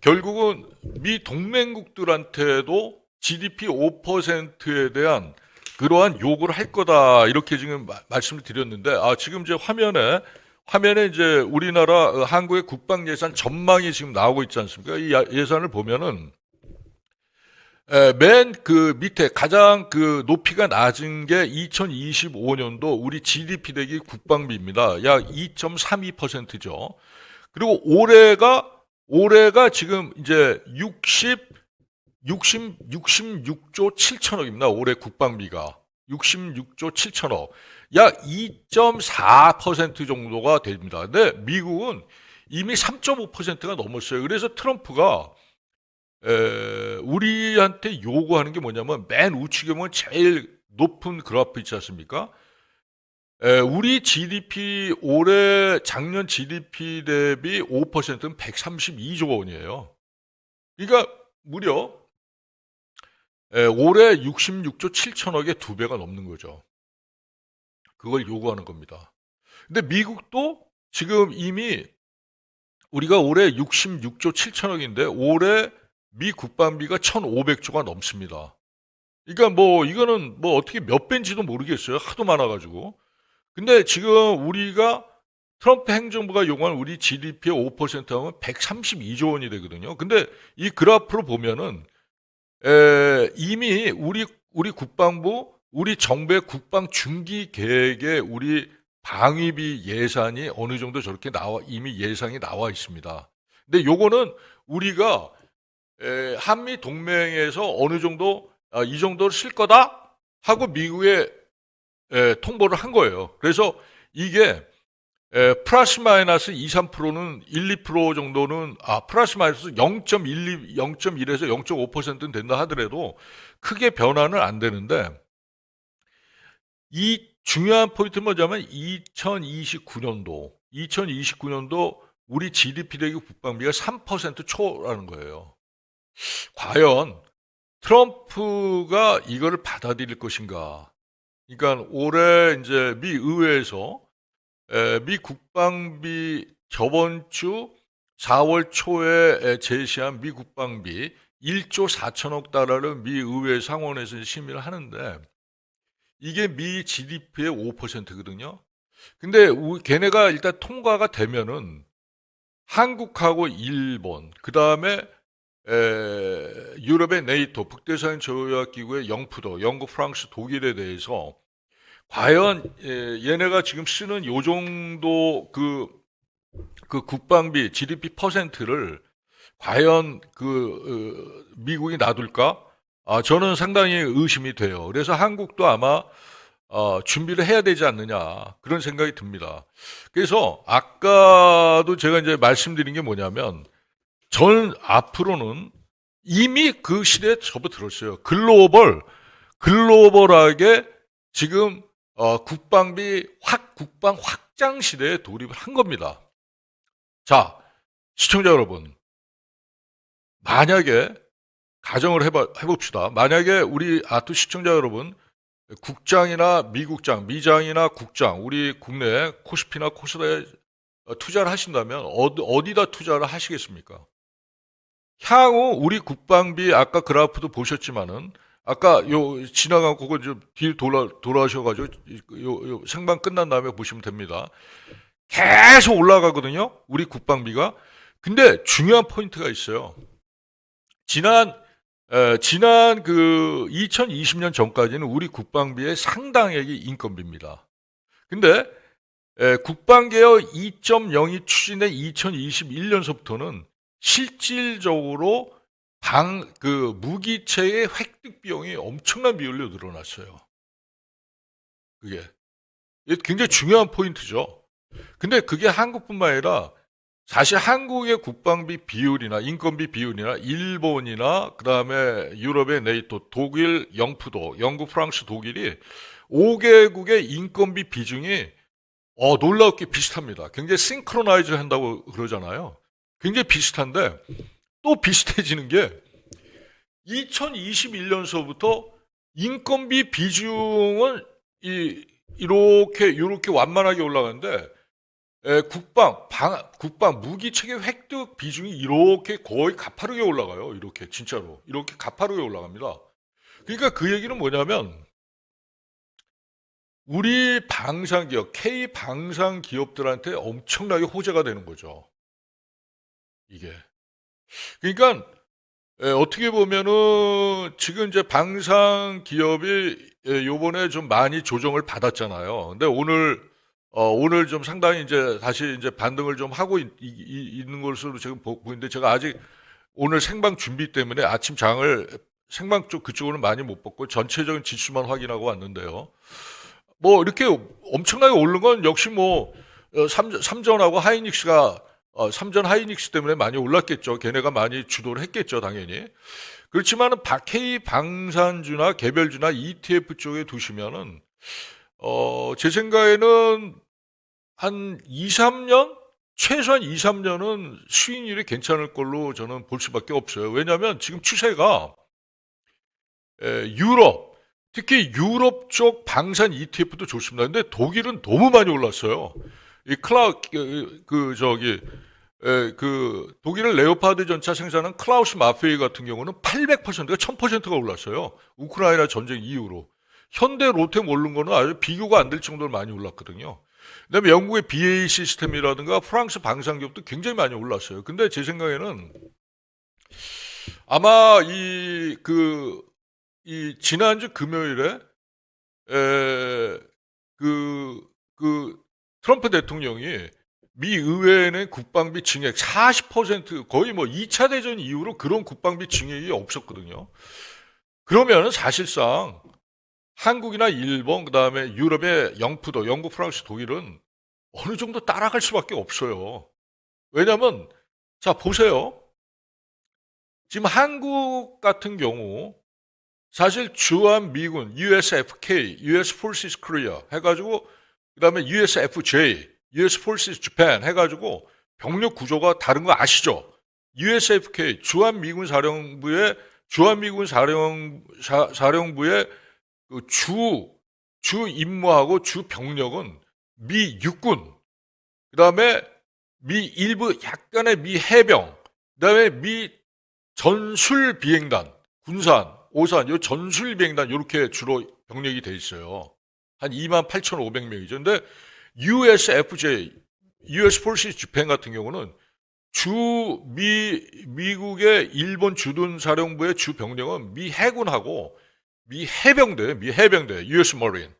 결국은 미 동맹국들한테도 GDP 5%에 대한 그러한 요구를 할 거다, 이렇게 지금 말씀을 드렸는데, 지금 이제 화면에 이제 우리나라 한국의 국방 예산 전망이 지금 나오고 있지 않습니까? 이 예산을 보면은 맨 그 밑에 가장 그 높이가 낮은 게 2025년도 우리 GDP 대비 국방비입니다. 약 2.32%죠. 그리고 올해가 지금 이제 66조 7천억입니다. 올해 국방비가 66조 7천억, 약 2.4% 정도가 됩니다. 근데 미국은 이미 3.5%가 넘었어요. 그래서 트럼프가 우리한테 요구하는 게 뭐냐면, 맨 우측에 보면 제일 높은 그래프 있지 않습니까? 우리 GDP 작년 GDP 대비 5%는 132조 원이에요. 그러니까 무려 올해 66조 7천억의 2배가 넘는 거죠. 그걸 요구하는 겁니다. 근데 미국도 지금 이미 우리가 올해 66조 7천억인데 올해 미 국방비가 1,500조가 넘습니다. 그러니까 뭐 이거는 뭐 어떻게 몇 배인지도 모르겠어요. 하도 많아가지고. 근데 지금 우리가 트럼프 행정부가 요구한 우리 GDP의 5% 하면 132조 원이 되거든요. 근데 이 그래프로 보면은 이미 우리 국방부, 우리 정부의 국방 중기 계획에 우리 방위비 예산이 어느 정도 저렇게 이미 예상이 나와 있습니다. 근데 요거는 우리가 한미 동맹에서 어느 정도 이 정도를 쓸 거다 하고 미국에 통보를 한 거예요. 그래서 이게 플러스 마이너스 2, 3%는 1, 2% 정도는 플러스 마이너스 0.1에서 0.5%는 된다 하더라도 크게 변화는 안 되는데, 이 중요한 포인트는 뭐냐면 2029년도 우리 GDP 대비 국방비가 3% 초라는 거예요. 과연 트럼프가 이거를 받아들일 것인가? 그러니까 올해 이제 미 의회에서 미 국방비 저번 주 4월 초에 제시한 미 국방비 1조 4천억 달러를 미 의회 상원에서 심의를 하는데, 이게 미 GDP의 5%거든요. 근데 걔네가 일단 통과가 되면은 한국하고 일본, 그 다음에 유럽의 네이토, 북대서양 조약기구의 영프도, 영국, 프랑스, 독일에 대해서 과연 얘네가 지금 쓰는 요 정도 그 국방비 GDP 퍼센트를 과연 미국이 놔둘까? 저는 상당히 의심이 돼요. 그래서 한국도 아마 준비를 해야 되지 않느냐 그런 생각이 듭니다. 그래서 아까도 제가 이제 말씀드린 게 뭐냐면 저는 앞으로는 이미 그 시대에 접어들었어요. 글로벌하게 지금 국방 확장 시대에 돌입을 한 겁니다. 자, 시청자 여러분, 만약에 가정을 해봅시다. 만약에 우리 아트 시청자 여러분, 국장이나 미국장, 미장이나 국장, 우리 국내 코스피나 코스닥에 투자를 하신다면 어디다 투자를 하시겠습니까? 향후 우리 국방비 아까 그래프도 보셨지만은 아까 지나간 그거 좀 뒤로 돌아오셔가지고 요 생방 끝난 다음에 보시면 됩니다. 계속 올라가거든요. 우리 국방비가. 근데 중요한 포인트가 있어요. 지난 2020년 전까지는 우리 국방비의 상당액이 인건비입니다. 근데 국방개혁 2.0이 추진된 2021년서부터는 실질적으로 무기체의 획득 비용이 엄청난 비율로 늘어났어요. 그게 굉장히 중요한 포인트죠. 근데 그게 한국뿐만 아니라 사실 한국의 국방비 비율이나 인건비 비율이나 일본이나 그다음에 유럽의 네이토, 독일, 영프도, 영국, 프랑스, 독일이 5개국의 인건비 비중이 놀랍게 비슷합니다. 굉장히 싱크로나이즈 한다고 그러잖아요. 굉장히 비슷한데 또 비슷해지는 게 2021년서부터 인건비 비중은 이렇게 완만하게 올라가는데 국방 무기 체계 획득 비중이 이렇게 거의 가파르게 올라가요. 이렇게 진짜로 이렇게 가파르게 올라갑니다. 그러니까 그 얘기는 뭐냐면 우리 방산기업 K 방산 기업들한테 엄청나게 호재가 되는 거죠. 이게 그러니까 어떻게 보면은 지금 이제 방산 기업이 요번에 좀 많이 조정을 받았잖아요. 근데 오늘 좀 상당히 이제 다시 이제 반등을 좀 하고 있는 것으로 지금 보이는데 제가 아직 오늘 생방 준비 때문에 아침 장을 생방 쪽 그쪽으로는 많이 못 봤고 전체적인 지수만 확인하고 왔는데요. 뭐 이렇게 엄청나게 오른 건 역시 뭐 삼전하고 하이닉스가 삼전 하이닉스 때문에 많이 올랐겠죠. 걔네가 많이 주도를 했겠죠, 당연히. 그렇지만은 K 방산주나 개별주나 ETF 쪽에 두시면은 제 생각에는 한 2, 3년? 최소한 2, 3년은 수익률이 괜찮을 걸로 저는 볼 수밖에 없어요. 왜냐하면 지금 추세가 유럽, 특히 유럽 쪽 방산 ETF도 좋습니다. 근데 독일은 너무 많이 올랐어요. 이 독일의 레오파드 전차 생산한 클라우스 마페이 같은 경우는 800%가 1000%가 올랐어요. 우크라이나 전쟁 이후로. 현대 롯데 오른 거는 아주 비교가 안 될 정도로 많이 올랐거든요. 그다음에 영국의 BAE 시스템이라든가 프랑스 방산기업도 굉장히 많이 올랐어요. 근데 제 생각에는 아마 지난주 금요일에 트럼프 대통령이 미 의회는 국방비 증액 40% 거의 뭐 2차 대전 이후로 그런 국방비 증액이 없었거든요. 그러면 사실상 한국이나 일본 그다음에 유럽의 영프도 영국, 프랑스, 독일은 어느 정도 따라갈 수밖에 없어요. 왜냐하면 자 보세요. 지금 한국 같은 경우 사실 주한 미군 USFK, US Forces Korea 해가지고 그다음에 USFJ, US Forces Japan 해가지고 병력 구조가 다른 거 아시죠? USFK 주한미군 사령부의 그 주 임무하고 주 병력은 미 육군, 그다음에 미 일부 약간의 미 해병, 그다음에 미 전술 비행단, 군산, 오산, 요 전술 비행단 요렇게 주로 병력이 돼 있어요. 한 28,500명이죠. 근데 USFJ, US Forces Japan 같은 경우는 미국의 일본 주둔 사령부의 주 병력은 미 해군하고 미 해병대, US Marine,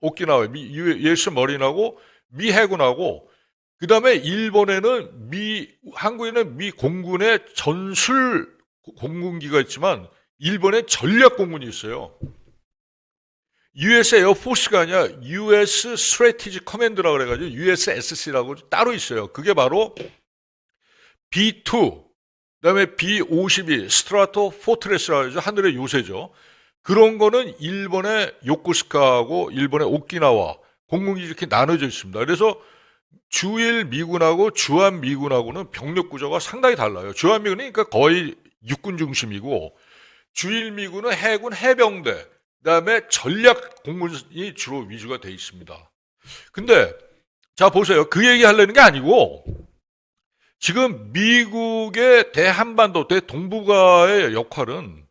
오키나와, US 머린하고 미 해군하고, 그 다음에 일본에는 한국에는 미 공군의 전술 공군기가 있지만, 일본의 전략 공군이 있어요. US 에어포스가 아니라 US Strategic Command라고 그래가지고 USSC라고 따로 있어요. 그게 바로 B2, 그다음에 B-52 스트라토 포트레스라고 하죠. 하늘의 요새죠. 그런 거는 일본의 요코스카하고 일본의 오키나와 공군이 이렇게 나눠져 있습니다. 그래서 주일 미군하고 주한 미군하고는 병력 구조가 상당히 달라요. 주한 미군은 그러니까 거의 육군 중심이고, 주일 미군은 해군 해병대, 그다음에 전략 공군이 주로 위주가 돼 있습니다. 근데 자 보세요. 그 얘기 하려는 게 아니고, 지금 미국의 대한반도, 대동북아의 역할은,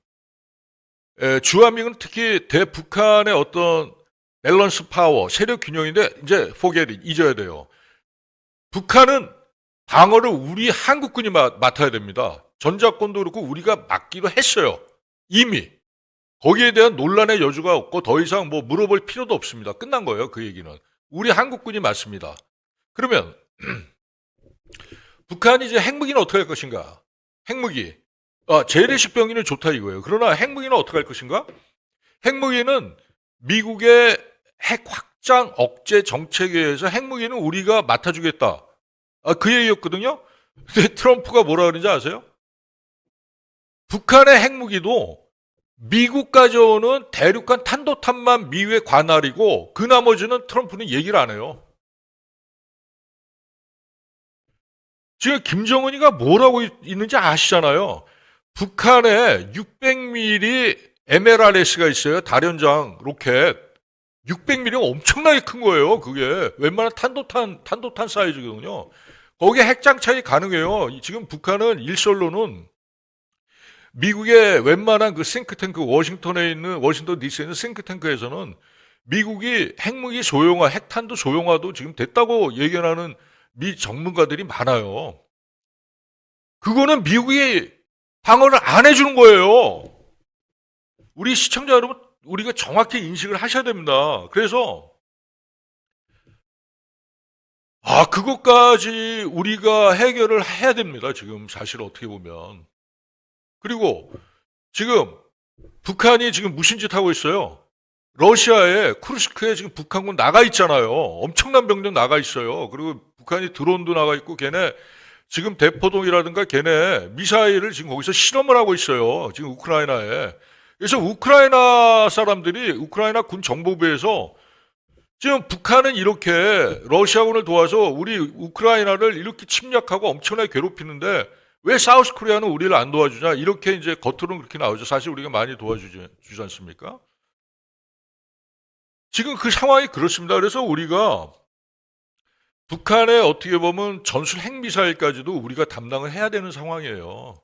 주한미군은 특히 대북한의 어떤 밸런스 파워, 세력 균형인데, 이제 잊어야 돼요. 북한은 방어를 우리 한국군이 맡아야 됩니다. 전작권도 그렇고 우리가 맡기도 했어요. 이미. 거기에 대한 논란의 여지가 없고 더 이상 뭐 물어볼 필요도 없습니다. 끝난 거예요. 그 얘기는. 우리 한국군이 맞습니다. 그러면 북한이 이제 핵무기는 어떻게 할 것인가? 핵무기. 재래식 병기는 좋다 이거예요. 그러나 핵무기는 어떻게 할 것인가? 핵무기는 미국의 핵 확장 억제 정책에 의해서 핵무기는 우리가 맡아주겠다. 그 얘기였거든요. 근데 트럼프가 뭐라 그러는지 아세요? 북한의 핵무기도 미국 가져오는 대륙간 탄도탄만 미국의 관할이고, 그 나머지는 트럼프는 얘기를 안 해요. 지금 김정은이가 뭐라고 있는지 아시잖아요. 북한에 600mm MLRS가 있어요. 다련장 로켓. 600mm가 엄청나게 큰 거예요. 그게 웬만한 탄도탄 사이즈거든요. 거기에 핵장착이 가능해요. 지금 북한은 일설로는 미국의 웬만한 그 싱크탱크, 워싱턴 DC에 있는 싱크탱크에서는 미국이 핵무기 소형화, 핵탄두 소형화도 지금 됐다고 예견하는 미 전문가들이 많아요. 그거는 미국이 방어를 안 해주는 거예요. 우리 시청자 여러분, 우리가 정확히 인식을 하셔야 됩니다. 그래서 그것까지 우리가 해결을 해야 됩니다. 지금 사실 어떻게 보면. 그리고 지금 북한이 지금 무슨 짓 하고 있어요? 러시아에 쿠르스크에 지금 북한군 나가 있잖아요. 엄청난 병력 나가 있어요. 그리고 북한이 드론도 나가 있고, 걔네 지금 대포동이라든가 걔네 미사일을 지금 거기서 실험을 하고 있어요. 지금 우크라이나에. 그래서 우크라이나 사람들이, 우크라이나 군 정보부에서 지금 북한은 이렇게 러시아군을 도와서 우리 우크라이나를 이렇게 침략하고 엄청나게 괴롭히는데 왜 사우스 코리아는 우리를 안 도와주냐, 이렇게 이제 겉으로는 그렇게 나오죠. 사실 우리가 많이 도와주지 않습니까? 지금 그 상황이 그렇습니다. 그래서 우리가 북한의 어떻게 보면 전술 핵미사일까지도 우리가 담당을 해야 되는 상황이에요.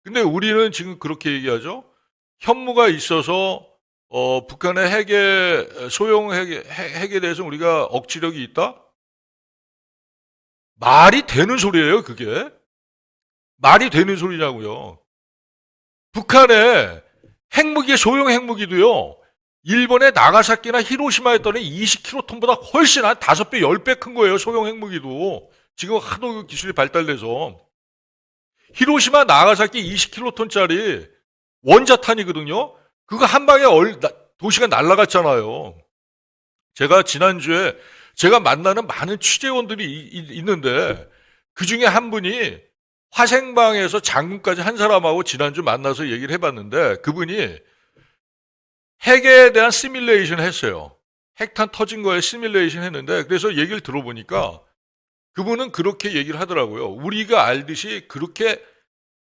근데 우리는 지금 그렇게 얘기하죠. 현무가 있어서 북한의 소형 핵에 대해서 우리가 억지력이 있다? 말이 되는 소리예요, 그게. 말이 되는 소리냐고요. 북한의 핵무기, 소형 핵무기도요, 일본의 나가사키나 히로시마에 떠는 20킬로톤보다 훨씬 한 5배, 10배 큰 거예요, 소형 핵무기도. 지금 하도 기술이 발달돼서. 히로시마, 나가사키 20킬로톤짜리 원자탄이거든요. 그거 한 방에 도시가 날아갔잖아요. 제가 지난주에 제가 만나는 많은 취재원들이 있는데, 그 중에 한 분이 화생방에서 장군까지 한 사람하고 지난주 만나서 얘기를 해봤는데, 그분이 핵에 대한 시뮬레이션 했어요. 핵탄 터진 거에 시뮬레이션 했는데, 그래서 얘기를 들어보니까 그분은 그렇게 얘기를 하더라고요. 우리가 알듯이 그렇게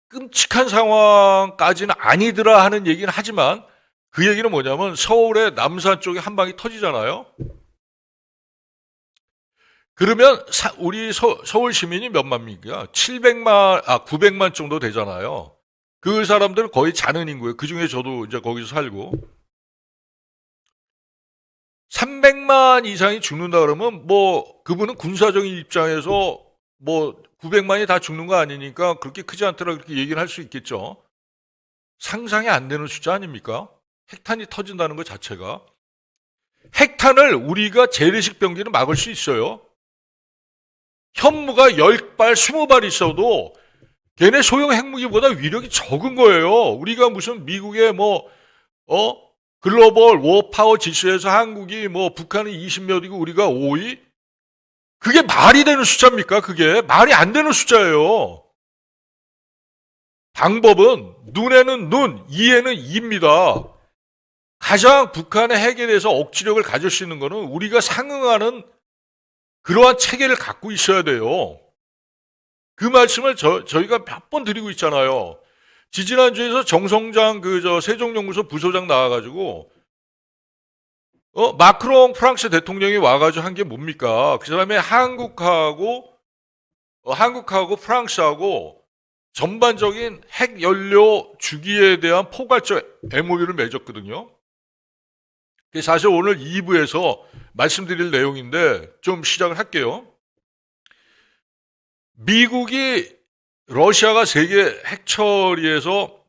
끔찍한 상황까지는 아니더라 하는 얘기는 하지만, 그 얘기는 뭐냐면 서울의 남산 쪽에 한 방이 터지잖아요. 그러면 우리 서울 시민이 몇만 명이야? 900만 정도 되잖아요. 그 사람들은 거의 자는 인구예요. 그 중에 저도 이제 거기서 살고. 300만 이상이 죽는다 그러면 뭐 그분은 군사적인 입장에서 뭐 900만이 다 죽는 거 아니니까 그렇게 크지 않더라 그렇게 얘기를 할 수 있겠죠. 상상이 안 되는 숫자 아닙니까? 핵탄이 터진다는 것 자체가. 핵탄을 우리가 재래식 병기는 막을 수 있어요. 현무가 10발, 20발 있어도 걔네 소형 핵무기보다 위력이 적은 거예요. 우리가 무슨 미국의 글로벌 워파워 지수에서 한국이 북한이 20몇이고 우리가 5위? 그게 말이 되는 숫자입니까? 그게 말이 안 되는 숫자예요. 방법은 눈에는 눈, 이에는 이입니다. 가장 북한의 핵에 대해서 억지력을 가질 수 있는 거는 우리가 상응하는 그러한 체계를 갖고 있어야 돼요. 그 말씀을 저희가 몇 번 드리고 있잖아요. 지지난주에서 정성장 세종연구소 부소장 나와가지고 마크롱 프랑스 대통령이 와가지고 한 게 뭡니까? 그 사람이 한국하고 프랑스하고 전반적인 핵 연료 주기에 대한 포괄적 MOU를 맺었거든요. 사실 오늘 2부에서 말씀드릴 내용인데 좀 시작을 할게요. 미국이 러시아가 세계 핵 처리에서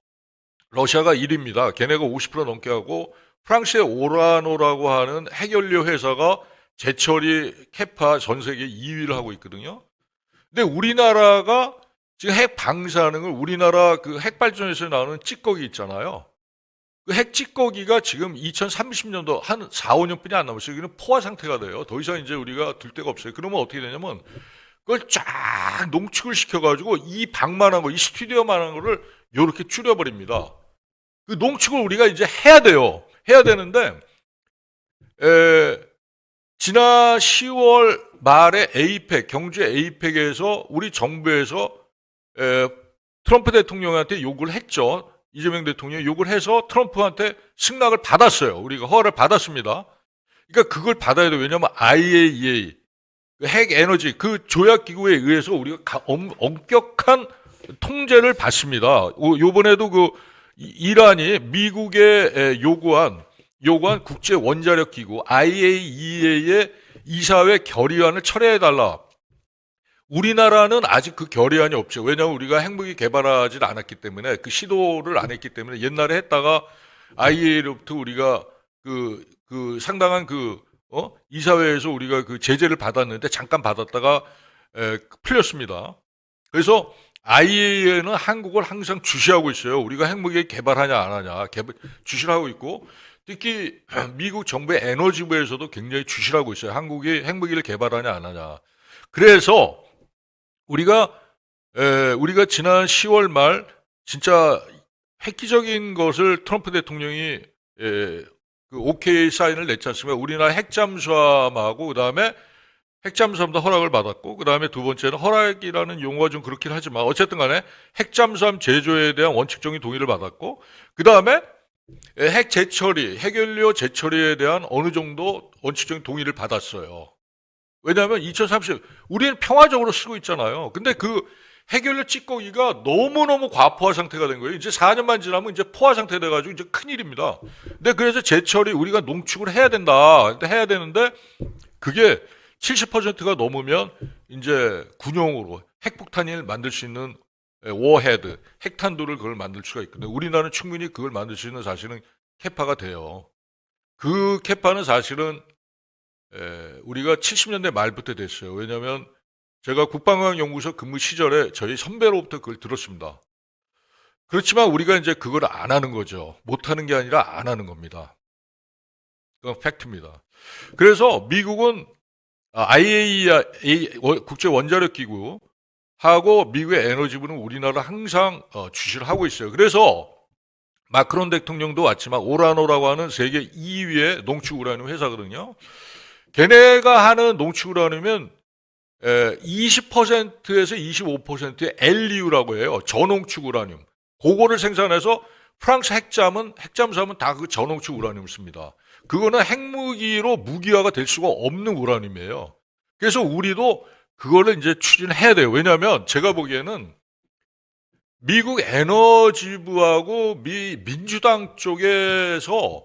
러시아가 1위입니다. 걔네가 50% 넘게 하고 프랑스의 오라노라고 하는 핵연료 회사가 재처리 캐파 전 세계 2위를 하고 있거든요. 근데 우리나라가 지금 핵 방사능을 우리나라 그 핵발전에서 나오는 찌꺼기 있잖아요. 그 핵 찌꺼기가 지금 2030년도 한 4, 5년뿐이 안 남았어요. 여기는 포화 상태가 돼요. 더 이상 이제 우리가 둘 데가 없어요. 그러면 어떻게 되냐면 그걸 쫙 농축을 시켜가지고 이 방만한 거, 이 스튜디오만한 거를 이렇게 줄여버립니다. 그 농축을 우리가 이제 해야 돼요. 해야 되는데 지난 10월 말에 경주 에이펙에서 우리 정부에서 트럼프 대통령한테 요구를 했죠. 이재명 대통령이 요구를 해서 트럼프한테 승낙을 받았어요. 우리가 허가를 받았습니다. 그러니까 그걸 받아야 돼요. 왜냐하면 IAEA 핵 에너지 그 조약 기구에 의해서 우리가 엄격한 통제를 받습니다. 요번에도 그 이란이 미국에 요구한 국제 원자력 기구 IAEA의 이사회 결의안을 철회해달라. 우리나라는 아직 그 결의안이 없죠. 왜냐하면 우리가 핵무기 개발하지 않았기 때문에 그 시도를 안 했기 때문에 옛날에 했다가 IAEA로부터 우리가 그 상당한 이사회에서 우리가 그 제재를 받았는데 잠깐 받았다가 풀렸습니다. 그래서 IAEA는 한국을 항상 주시하고 있어요. 우리가 핵무기 개발하냐 안 하냐 주시를 하고 있고 특히 미국 정부의 에너지부에서도 굉장히 주시를 하고 있어요. 한국이 핵무기를 개발하냐 안 하냐. 그래서 우리가 지난 10월 말 진짜 획기적인 것을 트럼프 대통령이 그 오케이 사인을 냈지 않습니까? 우리나라 핵잠수함하고 그다음에 핵잠수함도 허락을 받았고 그다음에 두 번째는 허락이라는 용어가 좀 그렇긴 하지만 어쨌든 간에 핵잠수함 제조에 대한 원칙적인 동의를 받았고 그다음에 핵연료 재처리에 대한 어느 정도 원칙적인 동의를 받았어요. 왜냐하면 2030 우리는 평화적으로 쓰고 있잖아요. 근데 그 핵연료 찌꺼기가 너무너무 과포화 상태가 된 거예요. 이제 4년만 지나면 이제 포화 상태 돼가지고 이제 큰일입니다. 근데 그래서 재처리 우리가 농축을 해야 된다. 해야 되는데 그게 70%가 넘으면 이제 군용으로 핵폭탄을 만들 수 있는 워헤드, 핵탄두를 그걸 만들 수가 있거든요. 우리나라는 충분히 그걸 만들 수 있는 사실은 캐파가 돼요. 그 캐파는 사실은 우리가 70년대 말부터 됐어요. 왜냐하면 제가 국방과학연구소 근무 시절에 저희 선배로부터 그걸 들었습니다. 그렇지만 우리가 이제 그걸 안 하는 거죠. 못하는 게 아니라 안 하는 겁니다. 그건 팩트입니다. 그래서 미국은 IAEA 국제 원자력 기구 하고 미국의 에너지부는 우리나라 항상 주시를 하고 있어요. 그래서 마크론 대통령도 왔지만 오라노라고 하는 세계 2위의 농축 우라늄 회사거든요. 걔네가 하는 농축 우라늄은 20%에서 25%의 LEU라고 해요. 저농축 우라늄. 그거를 생산해서 프랑스 핵잠수함은 다 그 저농축 우라늄을 씁니다. 그거는 핵무기로 무기화가 될 수가 없는 우라늄이에요. 그래서 우리도 그거를 이제 추진해야 돼요. 왜냐하면 제가 보기에는 미국 에너지부하고 민주당 쪽에서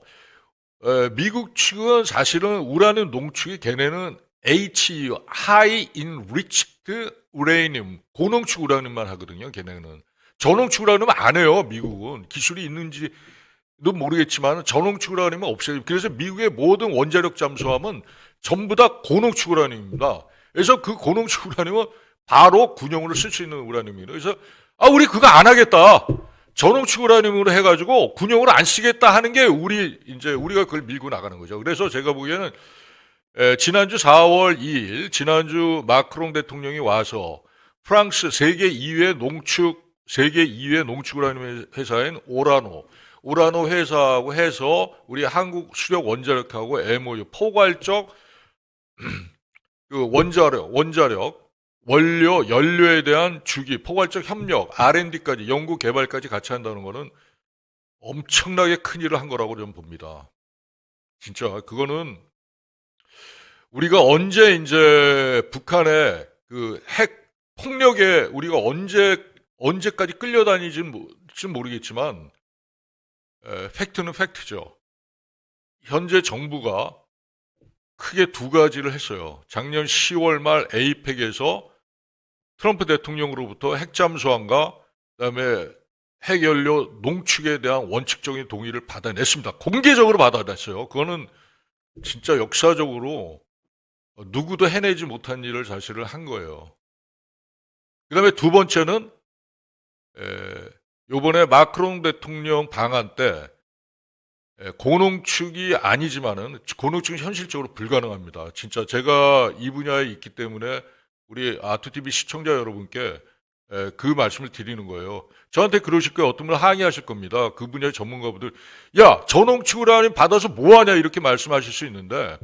미국 측은 사실은 우라늄 농축이 걔네는 HEU, High Enriched Uranium, 고농축 우라늄만 하거든요. 걔네는 저농축 우라늄 안 해요. 미국은 기술이 있는지 모르겠지만 전홍축 우라늄은 없어요. 그래서 미국의 모든 원자력 잠수함은 전부 다 고농축 우라늄입니다. 그래서 그 고농축 우라늄은 바로 군용으로 쓸 수 있는 우라늄이에요. 그래서 우리 그거 안 하겠다. 전홍축 우라늄으로 해가지고 군용으로 안 쓰겠다 하는 게 우리가 그걸 밀고 나가는 거죠. 그래서 제가 보기에는 지난주 4월 2일 지난주 마크롱 대통령이 와서 프랑스 세계 2회 농축 우라늄 회사인 오라노 회사하고 해서 우리 한국 수력 원자력하고 MOU 포괄적 그 원자력 원료 연료에 대한 주기 포괄적 협력 R&D까지 연구 개발까지 같이 한다는 거는 엄청나게 큰 일을 한 거라고 저는 봅니다. 진짜 그거는 우리가 언제 이제 북한의 그 핵 폭력에 우리가 언제까지 끌려다니지는 모르겠지만 팩트는 팩트죠. 현재 정부가 크게 두 가지를 했어요. 작년 10월 말 에이펙에서 트럼프 대통령으로부터 핵잠수함과 그다음에 핵연료 농축에 대한 원칙적인 동의를 받아냈습니다. 공개적으로 받아냈어요. 그거는 진짜 역사적으로 누구도 해내지 못한 일을 사실을 한 거예요. 그 다음에 두 번째는 요번에 마크롱 대통령 방한 때 고농축이 아니지만은 고농축은 현실적으로 불가능합니다. 진짜 제가 이 분야에 있기 때문에 우리 아투TV 시청자 여러분께 그 말씀을 드리는 거예요. 저한테 그러실 거예요. 어떤 분은 항의하실 겁니다. 그 분야의 전문가분들 야 전홍축 우라늄 받아서 뭐하냐 이렇게 말씀하실 수 있는데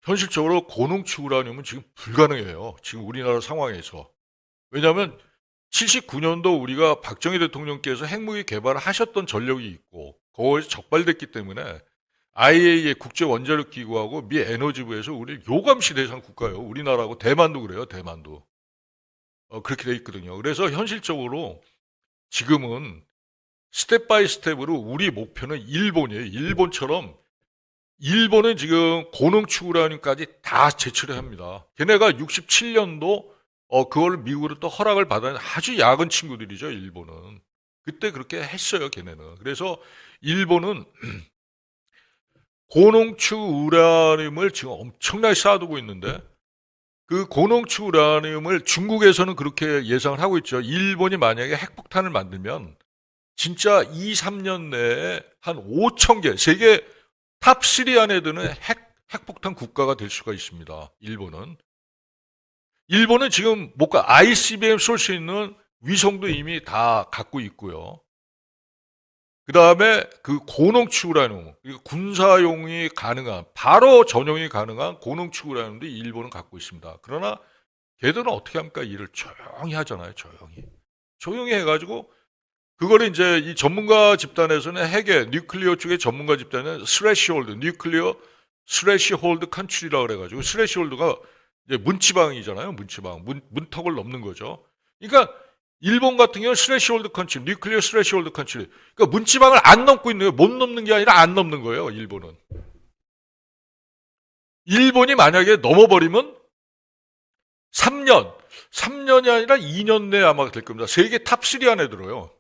현실적으로 고농축 우라늄은 지금 불가능해요. 지금 우리나라 상황에서. 왜냐하면 79년도 우리가 박정희 대통령께서 핵무기 개발을 하셨던 전력이 있고 거기서 적발됐기 때문에 IAEA 국제원자력기구하고 미 에너지부에서 우리를 요감시 대상 국가예요. 우리나라하고 대만도 그래요. 대만도. 그렇게 돼 있거든요. 그래서 현실적으로 지금은 스텝 바이 스텝으로 우리 목표는 일본이에요. 일본은 지금 고농축 우라늄까지 다 제출해야 합니다. 걔네가 67년도 그걸 미국으로 또 허락을 받은 아주 야근 친구들이죠. 일본은. 그때 그렇게 했어요. 걔네는. 그래서 일본은 고농축 우라늄을 지금 엄청나게 쌓아두고 있는데 그 고농축 우라늄을 중국에서는 그렇게 예상을 하고 있죠. 일본이 만약에 핵폭탄을 만들면 진짜 2, 3년 내에 한 5천 개, 세계 탑3 안에 드는 핵폭탄 국가가 될 수가 있습니다. 일본은 지금 뭔가 ICBM 쏠 수 있는 위성도 이미 다 갖고 있고요. 그 다음에 그 고농축 우라늄, 군사용이 가능한, 바로 전용이 가능한 고농축 우라늄도 일본은 갖고 있습니다. 그러나 걔들은 어떻게 합니까? 일을 조용히 하잖아요. 조용히 해가지고 그거를 이제 이 전문가 집단에서는 뉴클리어 쪽의 전문가 집단은 뉴클리어 스레시홀드 컨트리라고 그래가지고 스레시홀드가 이제 문지방이잖아요. 문턱을 넘는 거죠. 그러니까 일본 같은 경우는 스레시홀드 컨트리, 뉴클리어 스레시홀드 컨트리. 그러니까 문지방을 안 넘고 있는 거예요. 못 넘는 게 아니라 안 넘는 거예요. 일본이 만약에 넘어버리면 3년이 아니라 2년 내에 아마 될 겁니다. 세계 탑3 안에 들어요.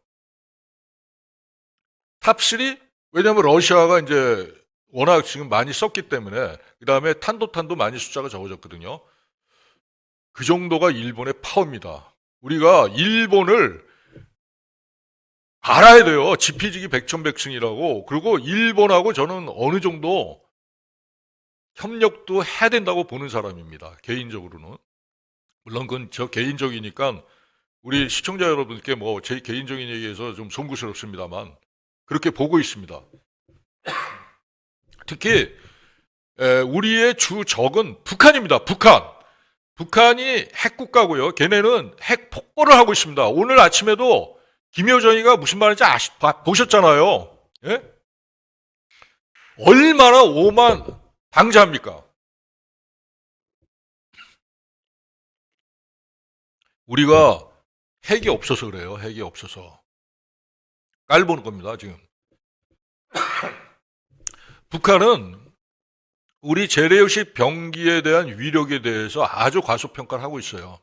탑3? 왜냐하면 러시아가 이제 워낙 지금 많이 썼기 때문에 그 다음에 탄도탄도 많이 숫자가 적어졌거든요. 그 정도가 일본의 파워입니다. 우리가 일본을 알아야 돼요. 지피지기 백천백승이라고. 그리고 일본하고 저는 어느 정도 협력도 해야 된다고 보는 사람입니다. 개인적으로는. 물론 그건 저 개인적이니까 우리 시청자 여러분께 뭐 제 개인적인 얘기에서 좀 송구스럽습니다만 그렇게 보고 있습니다. 특히 우리의 주 적은 북한입니다. 북한이 핵국가고요. 걔네는 핵 폭발을 하고 있습니다. 오늘 아침에도 김여정이가 무슨 말인지 보셨잖아요. 예? 얼마나 오만 방자합니까? 우리가 핵이 없어서 그래요. 핵이 없어서. 깔보는 겁니다. 지금. 북한은 우리 재래식 병기에 대한 위력에 대해서 아주 과소평가를 하고 있어요.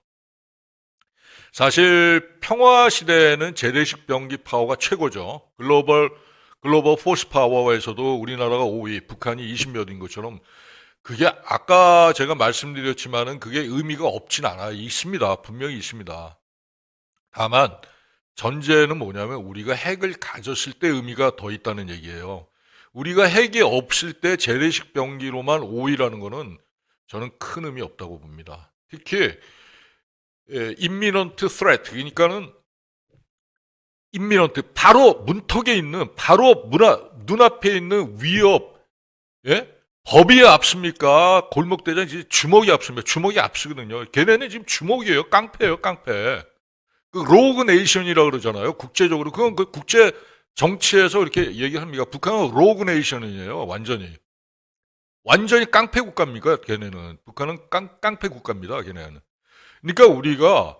사실 평화 시대에는 재래식 병기 파워가 최고죠. 글로벌 포스 파워에서도 우리나라가 5위, 북한이 20몇인 것처럼 그게 아까 제가 말씀드렸지만은 그게 의미가 없진 않아요. 있습니다. 분명히 있습니다. 다만 전제는 뭐냐면 우리가 핵을 가졌을 때 의미가 더 있다는 얘기예요. 우리가 핵이 없을 때 재래식 병기로만 5위라는 거는 저는 큰 의미 없다고 봅니다. 특히 imminent threat, 그러니까는 imminent, 바로 문턱에 있는, 바로 눈앞에 있는 위협, 예? 법이 앞섭니까? 골목대장 주먹이 앞섭니까? 주먹이 앞서거든요. 걔네는 지금 주먹이에요. 깡패예요, 깡패. 그 로그 네이션이라고 그러잖아요. 국제적으로. 그건 그 국제 정치에서 이렇게 얘기합니다. 북한은 로그 네이션이에요. 완전히. 완전히 깡패 국가입니까? 걔네는. 북한은 깡패 국가입니다. 걔네는. 그러니까 우리가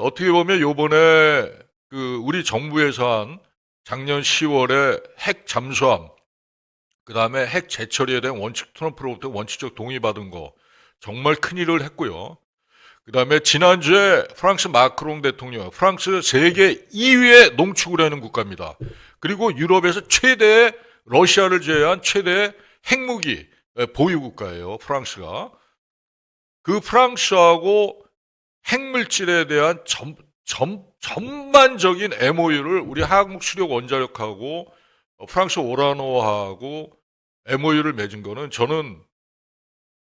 어떻게 보면 요번에 그 우리 정부에서 한 작년 10월에 핵 잠수함, 그 다음에 핵 재처리에 대한 트럼프로부터 원칙적 동의받은 거 정말 큰일을 했고요. 그 다음에 지난주에 프랑스 마크롱 대통령, 프랑스 세계 2위의 농축을 하는 국가입니다. 그리고 유럽에서 최대의 러시아를 제외한 최대의 핵무기 보유 국가예요. 프랑스가. 그 프랑스하고 핵물질에 대한 전반적인 MOU를 우리 한국수력원자력하고 프랑스 오라노하고 MOU를 맺은 거는 저는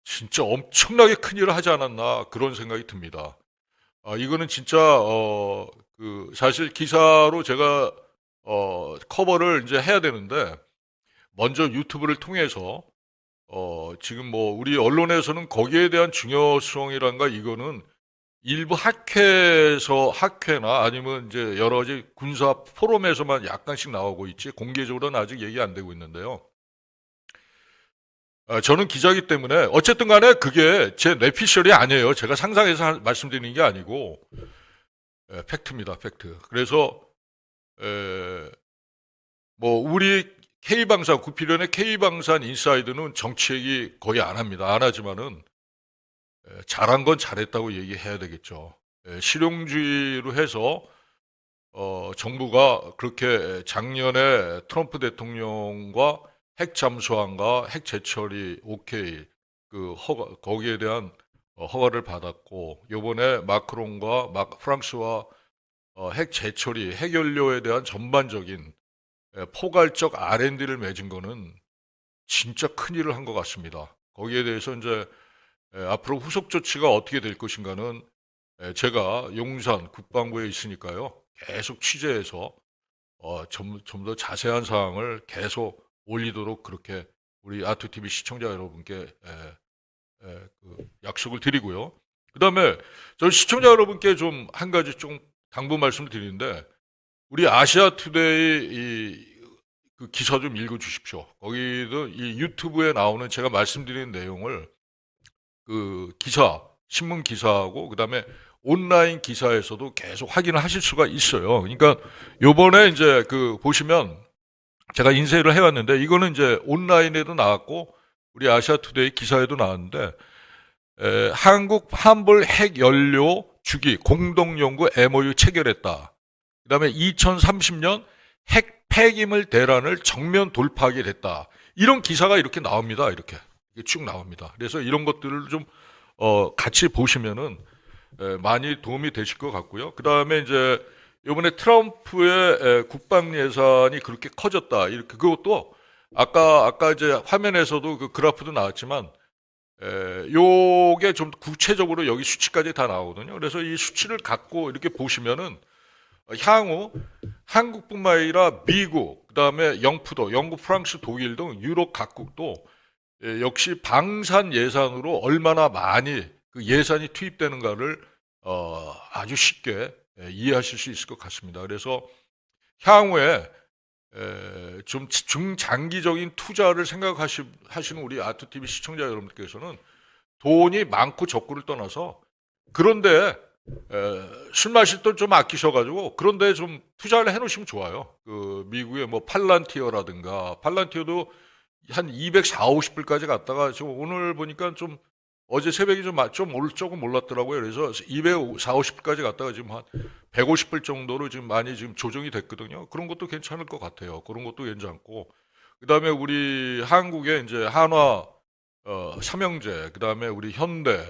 진짜 엄청나게 큰일을 하지 않았나 그런 생각이 듭니다. 이거는 진짜 사실 기사로 제가 커버를 이제 해야 되는데 먼저 유튜브를 통해서 지금 뭐 우리 언론에서는 거기에 대한 중요성이란가 이거는 일부 학회나 아니면 이제 여러 가지 군사 포럼에서만 약간씩 나오고 있지 공개적으로는 아직 얘기 안 되고 있는데요. 저는 기자이기 때문에 어쨌든 간에 그게 제 뇌피셜이 아니에요. 제가 상상해서 말씀드리는 게 아니고 팩트입니다. 팩트. 그래서 뭐 우리 K방산, 구피련의 K방산 인사이드는 정치 얘기 거의 안 합니다. 안 하지만은 잘한 건 잘했다고 얘기해야 되겠죠. 실용주의로 해서 정부가 그렇게 작년에 트럼프 대통령과 핵 잠수함과 핵 재처리 오케이 거기에 대한 허가를 받았고 요번에 마크롱과 프랑스와 핵 재처리 핵연료에 대한 전반적인 포괄적 R&D를 맺은 거는 진짜 큰일을 한 것 같습니다. 거기에 대해서 이제 앞으로 후속 조치가 어떻게 될 것인가는 제가 용산 국방부에 있으니까요. 계속 취재해서 좀 더 자세한 사항을 계속 올리도록 그렇게 우리 아투TV 시청자 여러분께 그 약속을 드리고요. 그 다음에 저 시청자 여러분께 좀 한 가지 좀 당부 말씀을 드리는데 우리 아시아투데이 그 기사 좀 읽어주십시오. 거기도 이 유튜브에 나오는 제가 말씀드리는 내용을 그 기사, 신문 기사하고 그 다음에 온라인 기사에서도 계속 확인을 하실 수가 있어요. 그러니까 요번에 이제 그 보시면 제가 인쇄를 해왔는데 이거는 이제 온라인에도 나왔고 우리 아시아투데이 기사에도 나왔는데 한국 환불 핵연료 주기 공동연구 MOU 체결했다. 그 다음에 2030년 핵 폐기물 대란을 정면 돌파하게 됐다. 이런 기사가 이렇게 나옵니다. 이렇게 쭉 나옵니다. 그래서 이런 것들을 좀 같이 보시면은 많이 도움이 되실 것 같고요. 그 다음에 이제 이번에 트럼프의 국방 예산이 그렇게 커졌다. 이렇게 그것도 아까 이제 화면에서도 그 그래프도 나왔지만 요게 좀 구체적으로 여기 수치까지 다 나오거든요. 그래서 이 수치를 갖고 이렇게 보시면은 향후 한국뿐만 아니라 미국, 그다음에 영프도, 영국, 프랑스, 독일 등 유럽 각국도 역시 방산 예산으로 얼마나 많이 그 예산이 투입되는가를 아주 쉽게 이해하실 수 있을 것 같습니다. 그래서 향후에 좀 중장기적인 투자를 생각하시는 우리 아투TV 시청자 여러분께서는 돈이 많고 적고를 떠나서 그런데 술 마실 돈 좀 아끼셔가지고 그런데 좀 투자를 해놓으시면 좋아요. 그 미국의 뭐 팔란티어라든가 팔란티어도 한 240, 50불까지 갔다가 지금 오늘 보니까 좀 어제 새벽에 조금 올랐더라고요. 그래서 240~250까지 갔다가 지금 한 150불 정도로 지금 많이 지금 조정이 됐거든요. 그런 것도 괜찮을 것 같아요. 그런 것도 괜찮고. 그다음에 우리 한국의 이제 한화 삼형제, 그다음에 우리 현대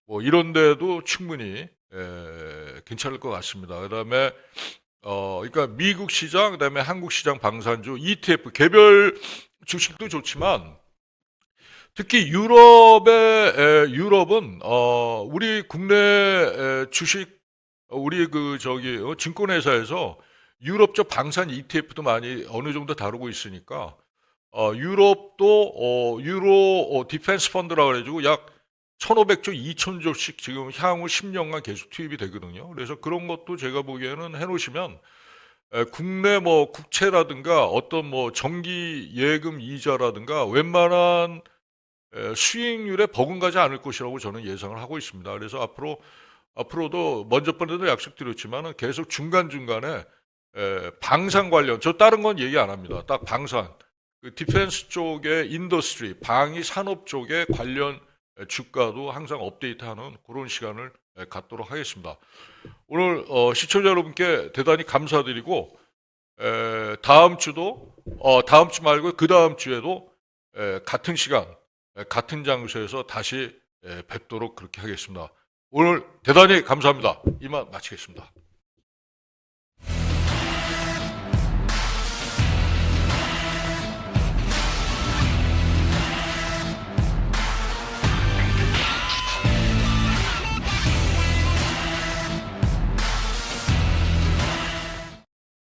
뭐 이런 데도 충분히 괜찮을 것 같습니다. 그다음에 그러니까 미국 시장, 그다음에 한국 시장 방산주 ETF 개별 주식도 좋지만 특히 유럽은 우리 국내 주식 우리 그 저기 증권회사에서 유럽 쪽 방산 ETF도 많이 어느 정도 다루고 있으니까 유럽도 유로 디펜스 펀드라고 그래가지고 약 1,500조, 2,000조씩 지금 향후 10년간 계속 투입이 되거든요. 그래서 그런 것도 제가 보기에는 해놓으시면 국내 뭐 국채라든가 어떤 뭐 정기 예금 이자라든가 웬만한 수익률에 버금가지 않을 것이라고 저는 예상을 하고 있습니다. 그래서 앞으로도 먼저 번에도 약속드렸지만은 계속 중간중간에 방산 관련, 저 다른 건 얘기 안 합니다. 딱 방산, 그 디펜스 쪽의 인더스트리, 방위 산업 쪽의 관련 주가도 항상 업데이트하는 그런 시간을 갖도록 하겠습니다. 오늘 시청자 여러분께 대단히 감사드리고 다음 주도 다음 주 말고 그 다음 주에도 같은 시간 같은 장소에서 다시 뵙도록 그렇게 하겠습니다. 오늘 대단히 감사합니다. 이만 마치겠습니다.